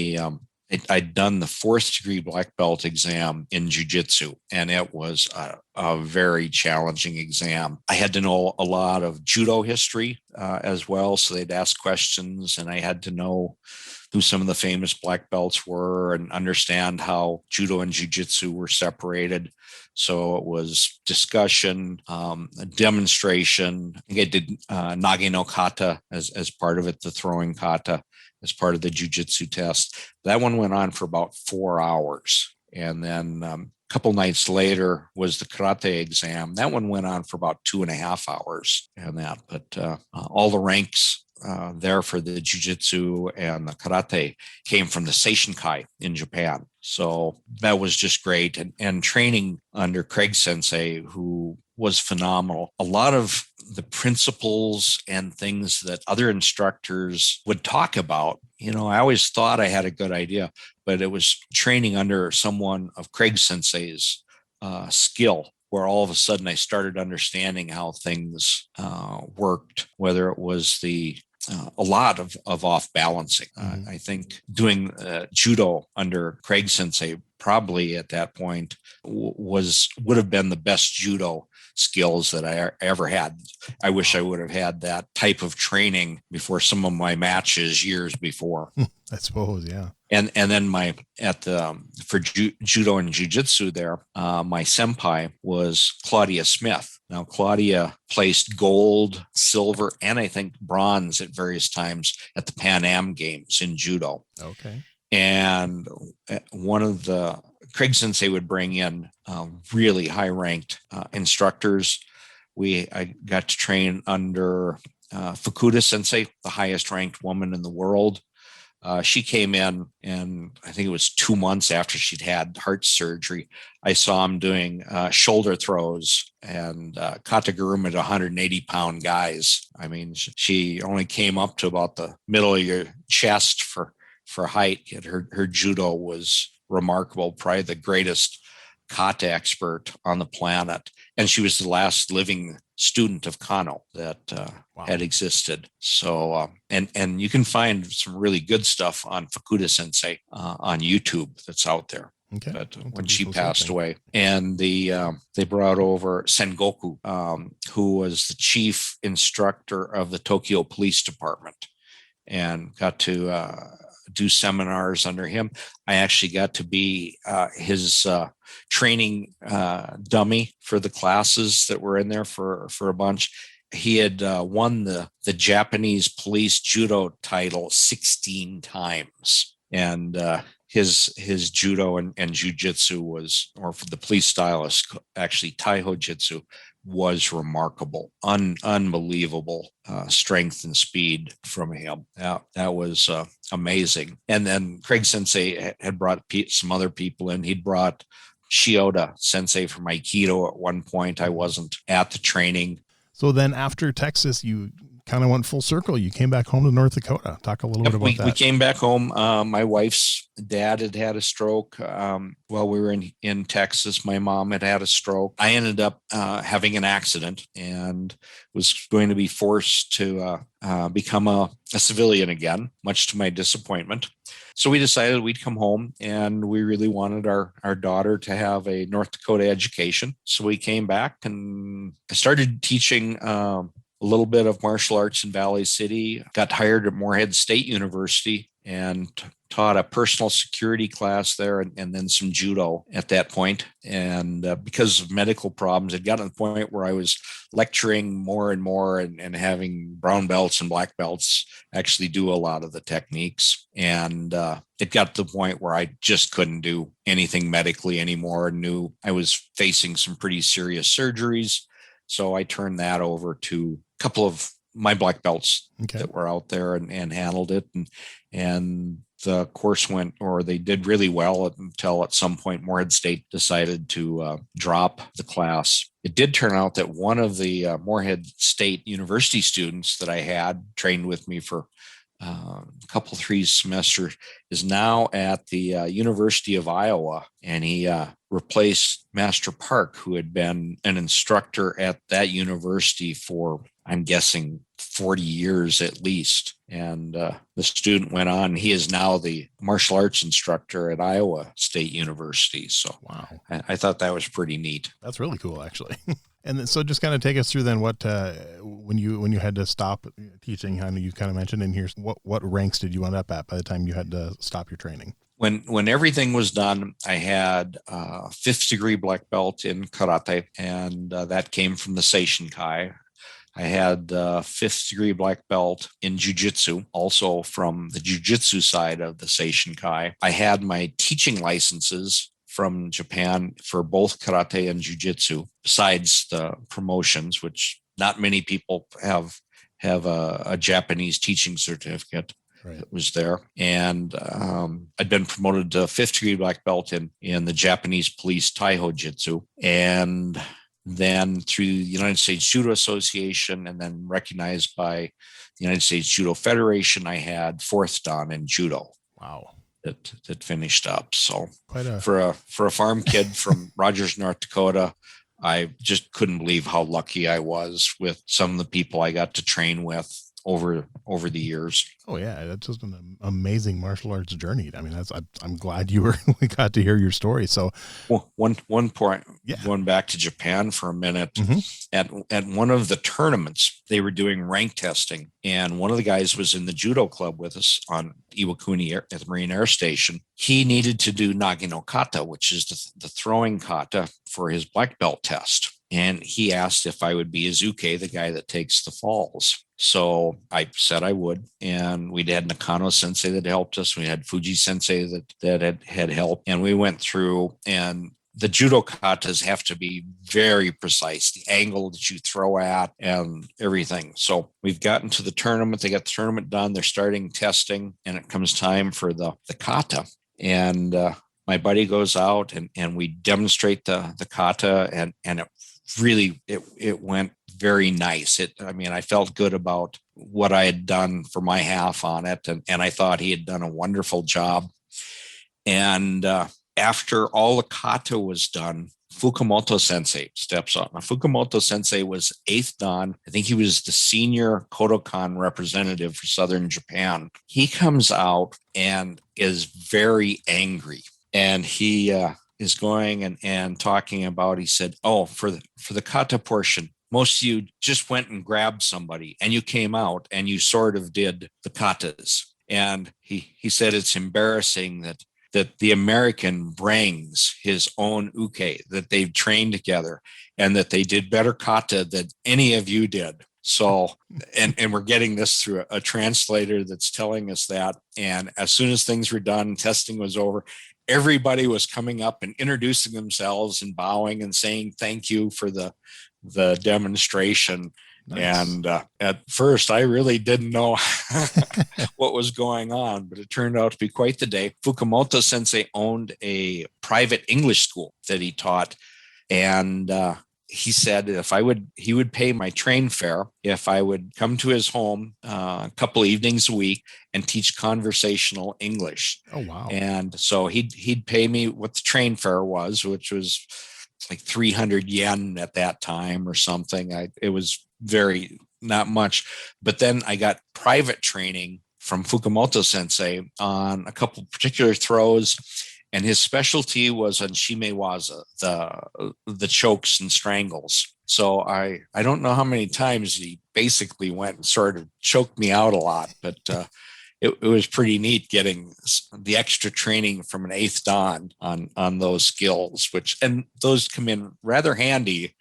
I'd done the 4th degree black belt exam in jiu-jitsu, and it was a very challenging exam. I had to know a lot of judo history as well. So they'd ask questions, and I had to know who some of the famous black belts were and understand how judo and jiu-jitsu were separated. So it was discussion, a demonstration. I think I did nage no kata as part of it, the throwing kata as part of the jiu-jitsu test. That one went on for about 4 hours. And then a couple nights later was the karate exam. That one went on for about 2.5 hours. But all the ranks there for the jiu-jitsu and the karate came from the Seishinkai in Japan. So that was just great. And training under Craig Sensei, who was phenomenal. A lot of the principles and things that other instructors would talk about, I always thought I had a good idea, but it was training under someone of Craig Sensei's skill, where all of a sudden I started understanding how things worked, whether it was a lot of off balancing. I think doing judo under Craig Sensei probably at that point would have been the best judo skills that I ever had. I wish I would have had that type of training before some of my matches years before. I suppose, yeah. And then for judo and jiu-jitsu there, my senpai was Claudia Smith. Now, Claudia placed gold, silver, and I think bronze at various times at the Pan Am Games in judo. Okay. And one of Craig Sensei would bring in really high-ranked instructors. I got to train under Fukuda Sensei, the highest-ranked woman in the world. She came in, and I think it was 2 months after she'd had heart surgery. I saw him doing shoulder throws and kataguruma to 180-pound guys. I mean, she only came up to about the middle of your chest for height. Yet her judo was remarkable, probably the greatest kata expert on the planet. And she was the last living student of Kano that had existed. So, and you can find some really good stuff on Fukuda Sensei on YouTube that's out there. Okay. But when she passed away, and they brought over Sengoku, who was the chief instructor of the Tokyo Police Department, and got to do seminars under him. I actually got to be his training dummy for the classes that were in there for a bunch. He had won the Japanese police judo title 16 times. And his judo and jujitsu was, or for the police stylist, actually Taiho Jitsu, was remarkable, unbelievable strength and speed from him. That was amazing. And then Craig Sensei had brought some other people in. He'd brought Shioda Sensei from Aikido at one point. I wasn't at the training. So then after Texas, you kind of went full circle. You came back home to North Dakota. Talk a little bit about that. We came back home. My wife's dad had a stroke while we were in Texas. My mom had a stroke. I ended up having an accident and was going to be forced to become a civilian again, much to my disappointment. So we decided we'd come home, and we really wanted our daughter to have a North Dakota education. So we came back, and I started teaching a little bit of martial arts in Valley City, got hired at Morehead State University and taught a personal security class there, and then some judo at that point. And because of medical problems, it got to the point where I was lecturing more and more and having brown belts and black belts actually do a lot of the techniques. And it got to the point where I just couldn't do anything medically anymore. Knew I was facing some pretty serious surgeries. So I turned that over to a couple of my black belts that were out there and handled it. And the course they did really well until at some point Morehead State decided to drop the class. It did turn out that one of the Morehead State University students that I had trained with me for a couple, 3 semesters is now at the University of Iowa, and he replaced Master Park, who had been an instructor at that university for, I'm guessing, 40 years at least. And the student went on. He is now the martial arts instructor at Iowa State University. So wow, I thought that was pretty neat. That's really cool, actually. And then, so just kind of take us through then what when you had to stop teaching. I know you kind of mentioned in here what ranks did you end up at by the time you had to stop your training? When everything was done, I had a 5th degree black belt in karate, and that came from the Seishinkai. I had the 5th degree black belt in jiu-jitsu, also from the jiu-jitsu side of the Seishinkai. I had my teaching licenses from Japan for both karate and jiu-jitsu, besides the promotions, which not many people have a Japanese teaching certificate. Right. That was there. And I'd been promoted to 5th degree black belt in the Japanese police Taiho Jitsu. And then through the United States Judo Association, and then recognized by the United States Judo Federation, I had 4th Dan in judo. Wow. That finished up. So for a farm kid from Rogers, North Dakota, I just couldn't believe how lucky I was with some of the people I got to train with over the years. Oh yeah, that's just an amazing martial arts journey. I mean, I'm glad we got to hear your story. So one point, going back to Japan for a minute, at one of the tournaments, they were doing rank testing, and one of the guys was in the judo club with us on Iwakuni at the Marine Air Station. He needed to do nage no kata, which is the throwing kata, for his black belt test. And he asked if I would be Izuke, the guy that takes the falls. So I said I would. And we had Nakano Sensei that helped us. We had Fuji Sensei that had helped. And we went through, and the judo katas have to be very precise, the angle that you throw at and everything. So we've gotten to the tournament. They got the tournament done. They're starting testing, and it comes time for the kata. And my buddy goes out and we demonstrate the kata, and it went very nice. I felt good about what I had done for my half on it. And I thought he had done a wonderful job. And after all the kata was done, Fukumoto Sensei steps up. Now, Fukumoto Sensei was 8th Dan. I think he was the senior Kodokan representative for Southern Japan. He comes out and is very angry. And he is going and talking about, he said, oh, for the kata portion, most of you just went and grabbed somebody and you came out and you sort of did the katas. And he said it's embarrassing that the American brings his own uke, that they've trained together, and that they did better kata than any of you did. So, and we're getting this through a translator that's telling us that. And as soon as things were done, testing was over, everybody was coming up and introducing themselves and bowing and saying thank you for the demonstration. Nice. And at first, I really didn't know what was going on, but it turned out to be quite the day. Fukumoto Sensei owned a private English school that he taught. And he said he would pay my train fare if I would come to his home a couple of evenings a week and teach conversational English. Oh, wow. And so he'd pay me what the train fare was, which was like 300 yen at that time or something. It was very not much. But then I got private training from Fukumoto Sensei on a couple particular throws. And his specialty was on shimewaza, the chokes and strangles. So I don't know how many times he basically went and sort of choked me out a lot, but it was pretty neat getting the extra training from an 8th Dan on those skills, and those come in rather handy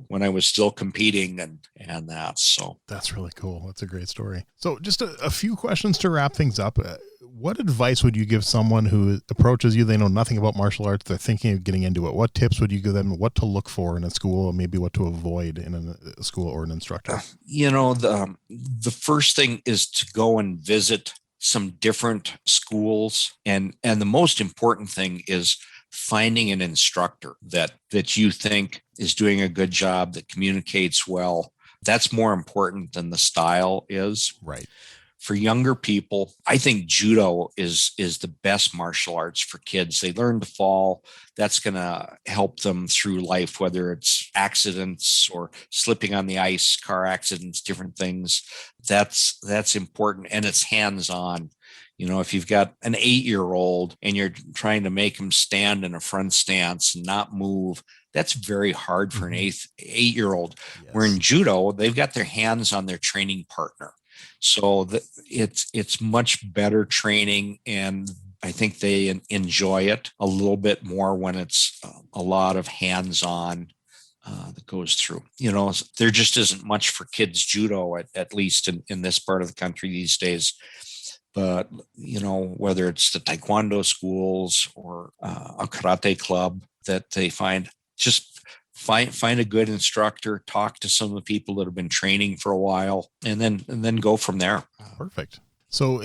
when I was still competing and that. So that's really cool. That's a great story. So just a few questions to wrap things up. What advice would you give someone who approaches you? They know nothing about martial arts. They're thinking of getting into it. What tips would you give them? What to look for in a school, or maybe what to avoid in a school or an instructor? The first thing is to go and visit some different schools. And the most important thing is finding an instructor that you think is doing a good job, that communicates well. That's more important than the style is. Right. For younger people, I think judo is the best martial arts for kids. They learn to fall. That's going to help them through life, whether it's accidents or slipping on the ice, car accidents, different things. That's important. And it's hands-on. If you've got an 8-year-old and you're trying to make him stand in a front stance and not move, that's very hard for an 8-year-old. Yes. Where in judo, they've got their hands on their training partner. So it's much better training, and I think they enjoy it a little bit more when it's a lot of hands-on that goes through. There just isn't much for kids judo, at least in this part of the country these days. But, whether it's the taekwondo schools or a karate club that they find a good instructor, talk to some of the people that have been training for a while, and then go from there. Perfect. So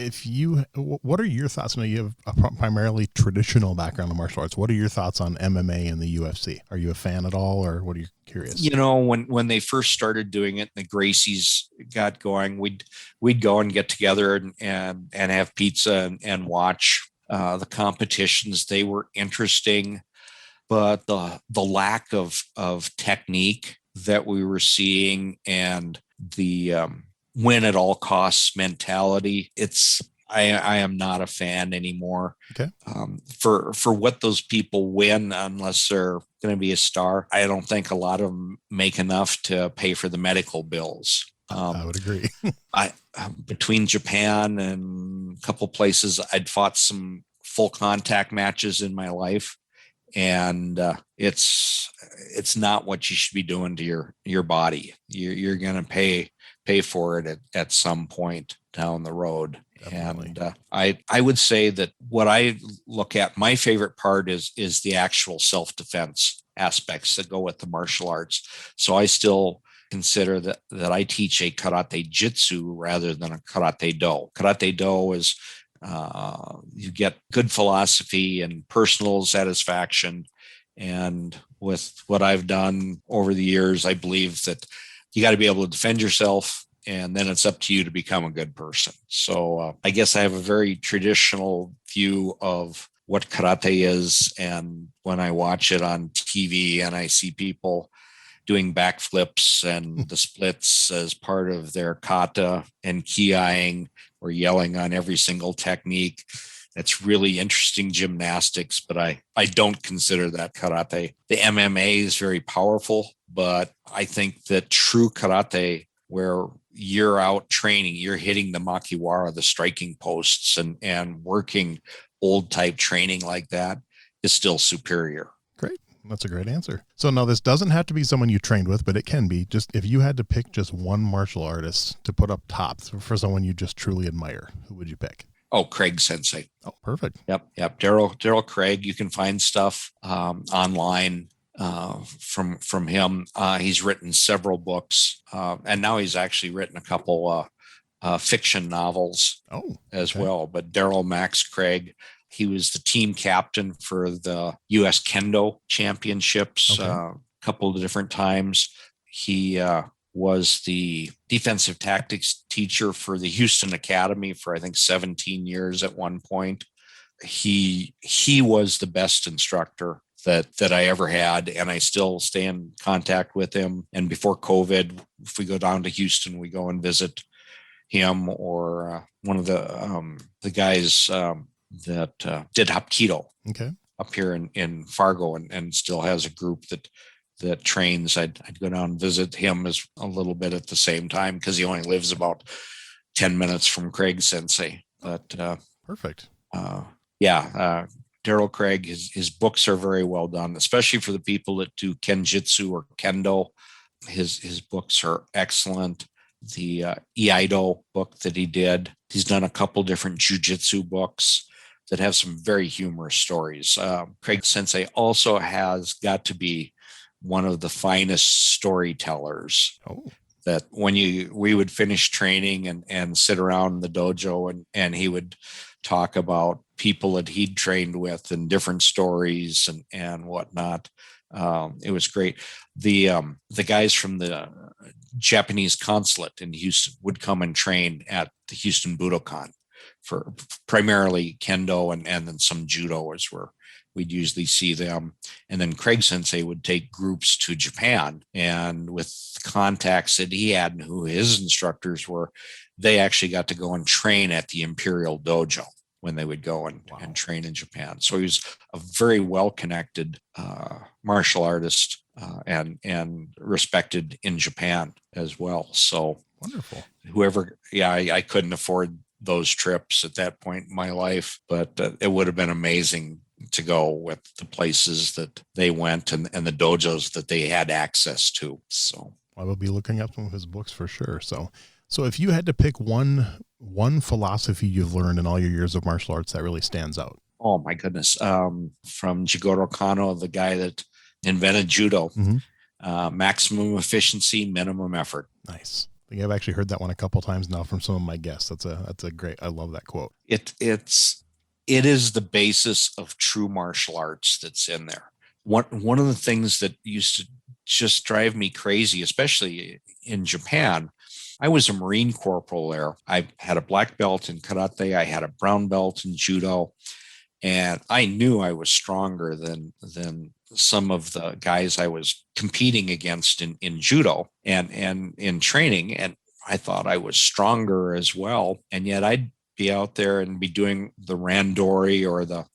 what are your thoughts? Now you have a primarily traditional background in martial arts. What are your thoughts on MMA and the UFC? Are you a fan at all, or what are you curious? When they first started doing it, and the Gracies got going, we'd go and get together and have pizza and watch the competitions. They were interesting, but the lack of technique that we were seeing and the win at all costs mentality, I am not a fan anymore. Okay. For what those people win, unless they're going to be a star, I don't think a lot of them make enough to pay for the medical bills. I would agree. Between Japan and a couple places, I'd fought some full contact matches in my life. And it's not what you should be doing to your body. You're going to pay for it at some point down the road. Definitely. And I would say that what I look at, my favorite part is the actual self-defense aspects that go with the martial arts. So I still consider that I teach a karate jitsu rather than a karate do. Karate do is you get good philosophy and personal satisfaction. And with what I've done over the years, I believe that you got to be able to defend yourself, and then it's up to you to become a good person. So I guess I have a very traditional view of what karate is. And when I watch it on TV and I see people doing backflips and the splits as part of their kata and kiaing or yelling on every single technique, that's really interesting gymnastics, but I don't consider that karate. The MMA is very powerful, but I think that true karate, where you're out training, you're hitting the makiwara, the striking posts, and working old type training like that, is still superior. Great. That's a great answer. So now this doesn't have to be someone you trained with, but it can be. Just if you had to pick just one martial artist to put up top for someone you just truly admire, who would you pick? Oh, Craig Sensei. Oh, perfect. Yep. Daryl Craig. You can find stuff online from him. He's written several books, and now he's actually written a couple fiction novels as well. But Daryl Max Craig, he was the team captain for the U.S. Kendo Championships a couple of different times. He was the defensive tactics teacher for the Houston Academy for, I think, 17 years at one point. He was the best instructor that I ever had, and I still stay in contact with him. And before COVID, if we go down to Houston, we go and visit him or one of the guys that did Hapkido up here in Fargo, and still has a group that trains. I'd go down and visit him as a little bit at the same time, because he only lives about 10 minutes from Craig Sensei. But perfect. Daryl Craig, his books are very well done, especially for the people that do Kenjutsu or Kendo. His books are excellent. The Iaido book that he did, he's done a couple different jiu-jitsu books that have some very humorous stories. Craig Sensei also has got to be one of the finest storytellers. That when we would finish training and sit around the dojo, and he would talk about people that he'd trained with and different stories and whatnot. It was great. The guys from the Japanese consulate in Houston would come and train at the Houston Budokan for primarily kendo and then some judo is where we'd usually see them. And then Craig Sensei would take groups to Japan, and with contacts that he had and who his instructors were, they actually got to go and train at the Imperial Dojo when they would go and train in Japan. So he was a very well-connected martial artist and respected in Japan as well. So wonderful. I couldn't afford those trips at that point in my life, but it would have been amazing to go with the places that they went and the dojos that they had access to. So I will be looking up some of his books for sure. So if you had to pick one philosophy you've learned in all your years of martial arts that really stands out. Oh my goodness. From Jigoro Kano, the guy that invented judo, maximum efficiency, minimum effort. Nice. I think I've actually heard that one a couple times now from some of my guests. That's a great, I love that quote. It is the basis of true martial arts that's in there. One of the things that used to just drive me crazy, especially in Japan, I was a Marine corporal there. I had a black belt in karate. I had a brown belt in judo, and I knew I was stronger than some of the guys I was competing against in judo and in training. And I thought I was stronger as well. And yet I'd be out there and be doing the randori or the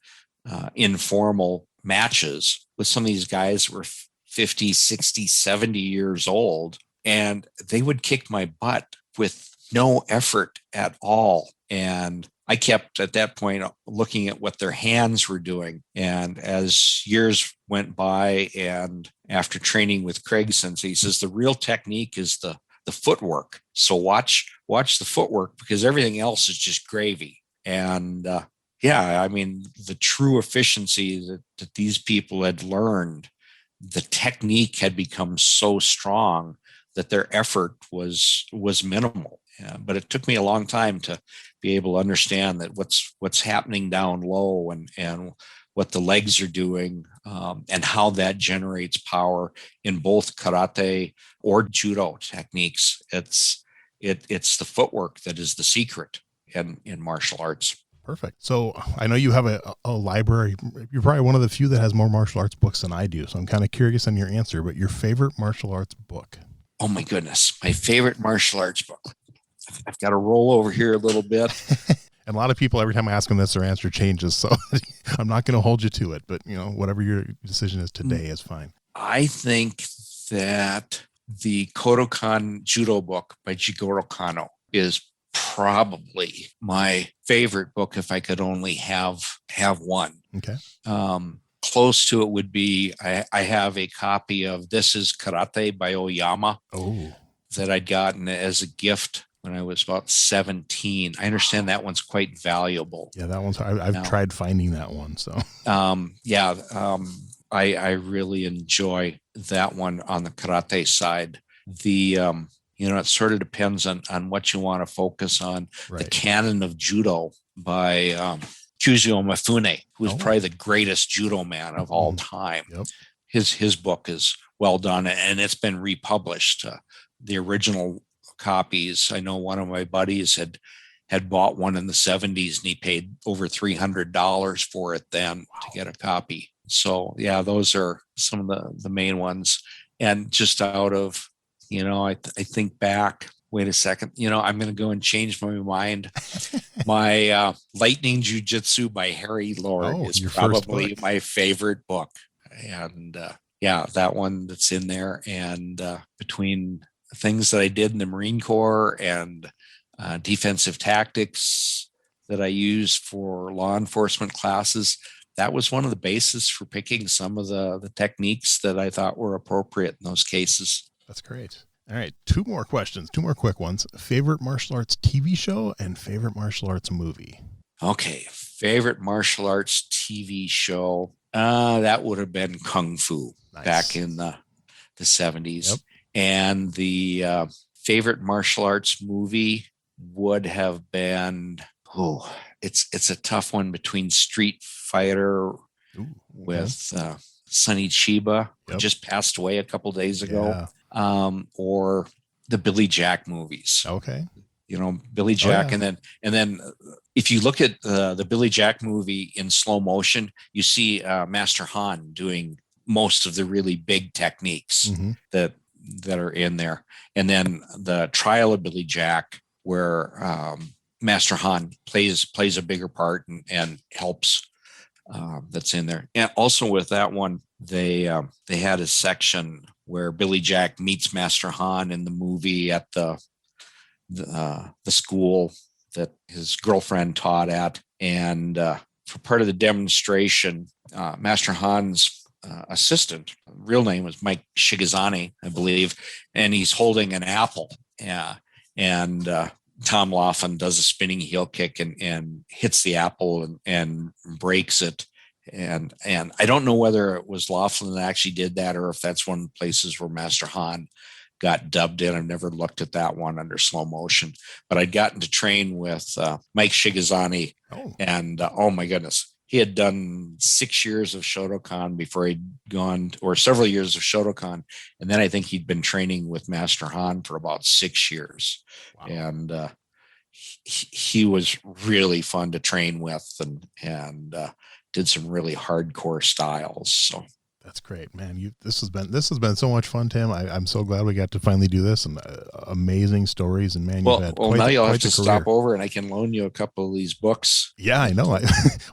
informal matches with some of these guys who were 50, 60, 70 years old. And they would kick my butt with no effort at all. And I kept at that point looking at what their hands were doing. And as years went by, and after training with Craig Sensei, he says the real technique is the footwork. So watch the footwork, because everything else is just gravy. And the true efficiency that these people had learned, the technique had become so strong that their effort was minimal. But it took me a long time to be able to understand that what's happening down low and what the legs are doing, and how that generates power in both karate or judo techniques. It's the footwork that is the secret in martial arts. Perfect. So I know you have a library. You're probably one of the few that has more martial arts books than I do. So I'm kind of curious on your answer, but your favorite martial arts book? Oh my goodness. My favorite martial arts book. I've got to roll over here a little bit. And a lot of people, every time I ask them this, their answer changes. So I'm not going to hold you to it, but whatever your decision is today is fine. I think that the Kodokan Judo book by Jigoro Kano is probably my favorite book if I could only have one. Okay. Close to it would be I have a copy of This is Karate by Oyama that I'd gotten as a gift when I was about 17. I understand that one's quite valuable. Yeah, that one's I've tried finding that one. So I really enjoy that one on the karate side. It sort of depends on what you want to focus on. Right. The Canon of Judo by Kuzio Mifune, who's probably the greatest judo man of all time. Yep. His book is well done, and it's been republished. The original copies, I know one of my buddies had bought one in the 70s, and he paid over $300 for it then to get a copy. So yeah, those are some of the main ones. And just out of, I think back, wait a second, I'm going to go and change my mind. My Lightning Jiu-Jitsu by Harry Lord is probably my favorite book. And that one that's in there. And between things that I did in the Marine Corps and defensive tactics that I use for law enforcement classes, that was one of the bases for picking some of the techniques that I thought were appropriate in those cases. That's great. All right. 2 more questions, 2 more quick ones. Favorite martial arts TV show and favorite martial arts movie? Okay. Favorite martial arts TV show. That would have been Kung Fu back in the 70s. Yep. And the favorite martial arts movie would have been, it's a tough one between Street Fighter with Sonny Chiba, who just passed away a couple days ago, or the Billy Jack movies. Okay. Billy Jack. And then if you look at the Billy Jack movie in slow motion, you see Master Han doing most of the really big techniques that are in there. And then the Trial of Billy Jack, where Master Han plays a bigger part and helps, that's in there. And also with that one, they had a section where Billy Jack meets Master Han in the movie at the school that his girlfriend taught at. And for part of the demonstration, Master Han's assistant, real name was Mike Shigazane, I believe, and he's holding an apple. And Tom Laughlin does a spinning heel kick and hits the apple and breaks it. And I don't know whether it was Laughlin that actually did that or if that's one of the places where Master Han got dubbed in. I've never looked at that one under slow motion, but I'd gotten to train with Mike Shigazane. And oh my goodness, he had done 6 years of Shotokan before he'd gone, or several years of Shotokan. And then I think he'd been training with Master Han for about 6 years. Wow. And he was really fun to train with and did some really hardcore styles. So that's great, man. This has been so much fun, Tim. I'm so glad we got to finally do this, and amazing stories. And man, now you'll have to stop over, and I can loan you a couple of these books. Yeah, I know.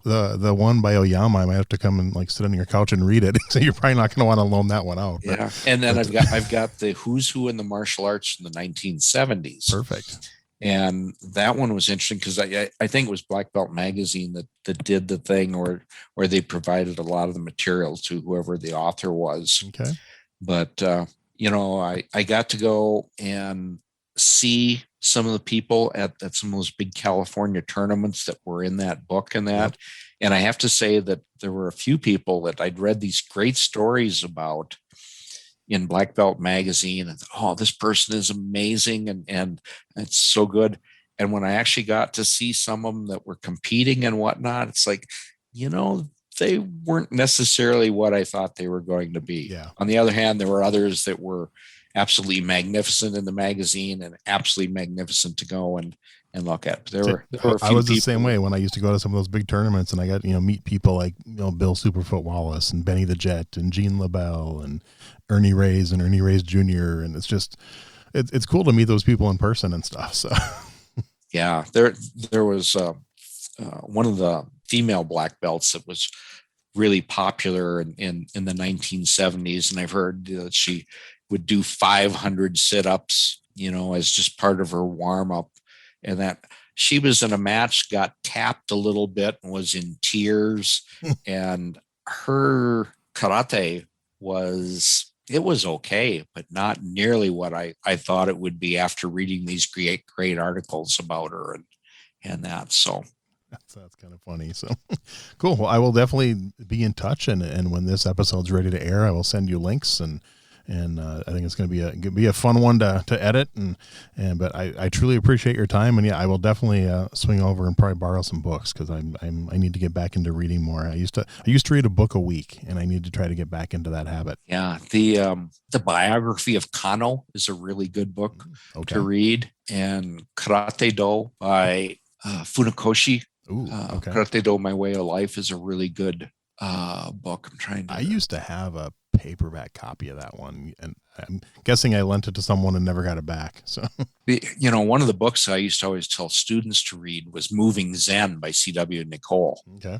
The one by Oyama, I might have to come and sit on your couch and read it. So you're probably not going to want to loan that one out. Yeah, and then I've got the Who's Who in the Martial Arts in the 1970s. Perfect. And that one was interesting because I think it was Black Belt Magazine that did the thing or they provided a lot of the material to whoever the author was. Okay. But, I got to go and see some of the people at some of those big California tournaments that were in that book and that. Yep. And I have to say that there were a few people that I'd read these great stories about in Black Belt Magazine, and this person is amazing and it's so good. And when I actually got to see some of them that were competing and whatnot, it's like, they weren't necessarily what I thought they were going to be. Yeah. On the other hand, there were others that were absolutely magnificent in the magazine and absolutely magnificent to go and look at. There were a few I was the people. same way when I used to go to some of those big tournaments, and I got meet people like Bill Superfoot Wallace and Benny the Jet and Gene LaBelle and Ernie Reyes Jr. And it's cool to meet those people in person and stuff. So yeah, there was one of the female black belts that was really popular in the 1970s, and I've heard that she would do 500 sit-ups, as just part of her warm-up, and that she was in a match, got tapped a little bit, and was in tears, and her karate was okay, but not nearly what I thought it would be after reading these great articles about her and that. So that's kind of funny. So cool. Well, I will definitely be in touch, and when this episode's ready to air, I will send you links, and I think it's going to be a fun one to edit, but I truly appreciate your time, and I will definitely swing over and probably borrow some books, because I need to get back into reading more. I used to read a book a week, and I need to try to get back into that habit. Yeah, the biography of Kano is a really good book to read, and Karate Do by Funakoshi. Ooh, okay. Karate Do: My Way of Life is a really good book. I used to have a paperback copy of that one, and I'm guessing I lent it to someone and never got it back. So, one of the books I used to always tell students to read was Moving Zen by C.W. Nicole. Okay.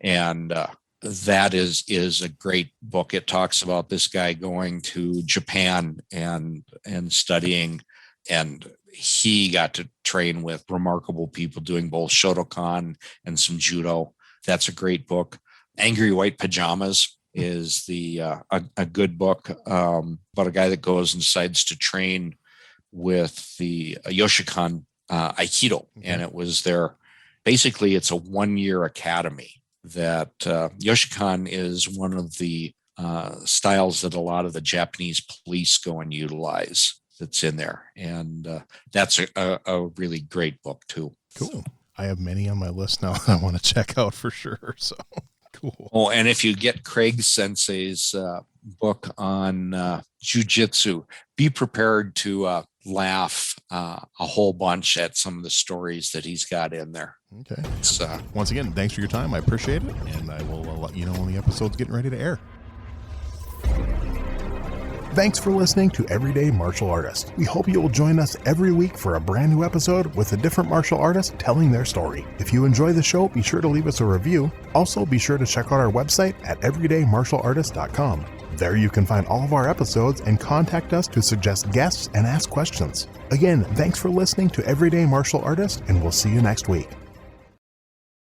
And that is a great book. It talks about this guy going to Japan and studying, and he got to train with remarkable people doing both Shotokan and some judo. That's a great book. Angry White Pajamas is a good book about a guy that goes and decides to train with the Yoshikan Aikido. Okay. And it was basically it's a 1-year academy that Yoshikan is one of the styles that a lot of the Japanese police go and utilize. That's in there, and that's a really great book too. Cool. I have many on my list now that I want to check out for sure. So cool. Oh, and if you get Craig Sensei's book on jiu-jitsu, be prepared to laugh a whole bunch at some of the stories that he's got in there. Okay. Once again, thanks for your time. I appreciate it, and I will let you know when the episode's getting ready to air. Thanks for listening to Everyday Martial Artist. We hope you will join us every week for a brand new episode with a different martial artist telling their story. If you enjoy the show, be sure to leave us a review. Also, be sure to check out our website at everydaymartialartist.com. There you can find all of our episodes and contact us to suggest guests and ask questions. Again, thanks for listening to Everyday Martial Artist, and we'll see you next week.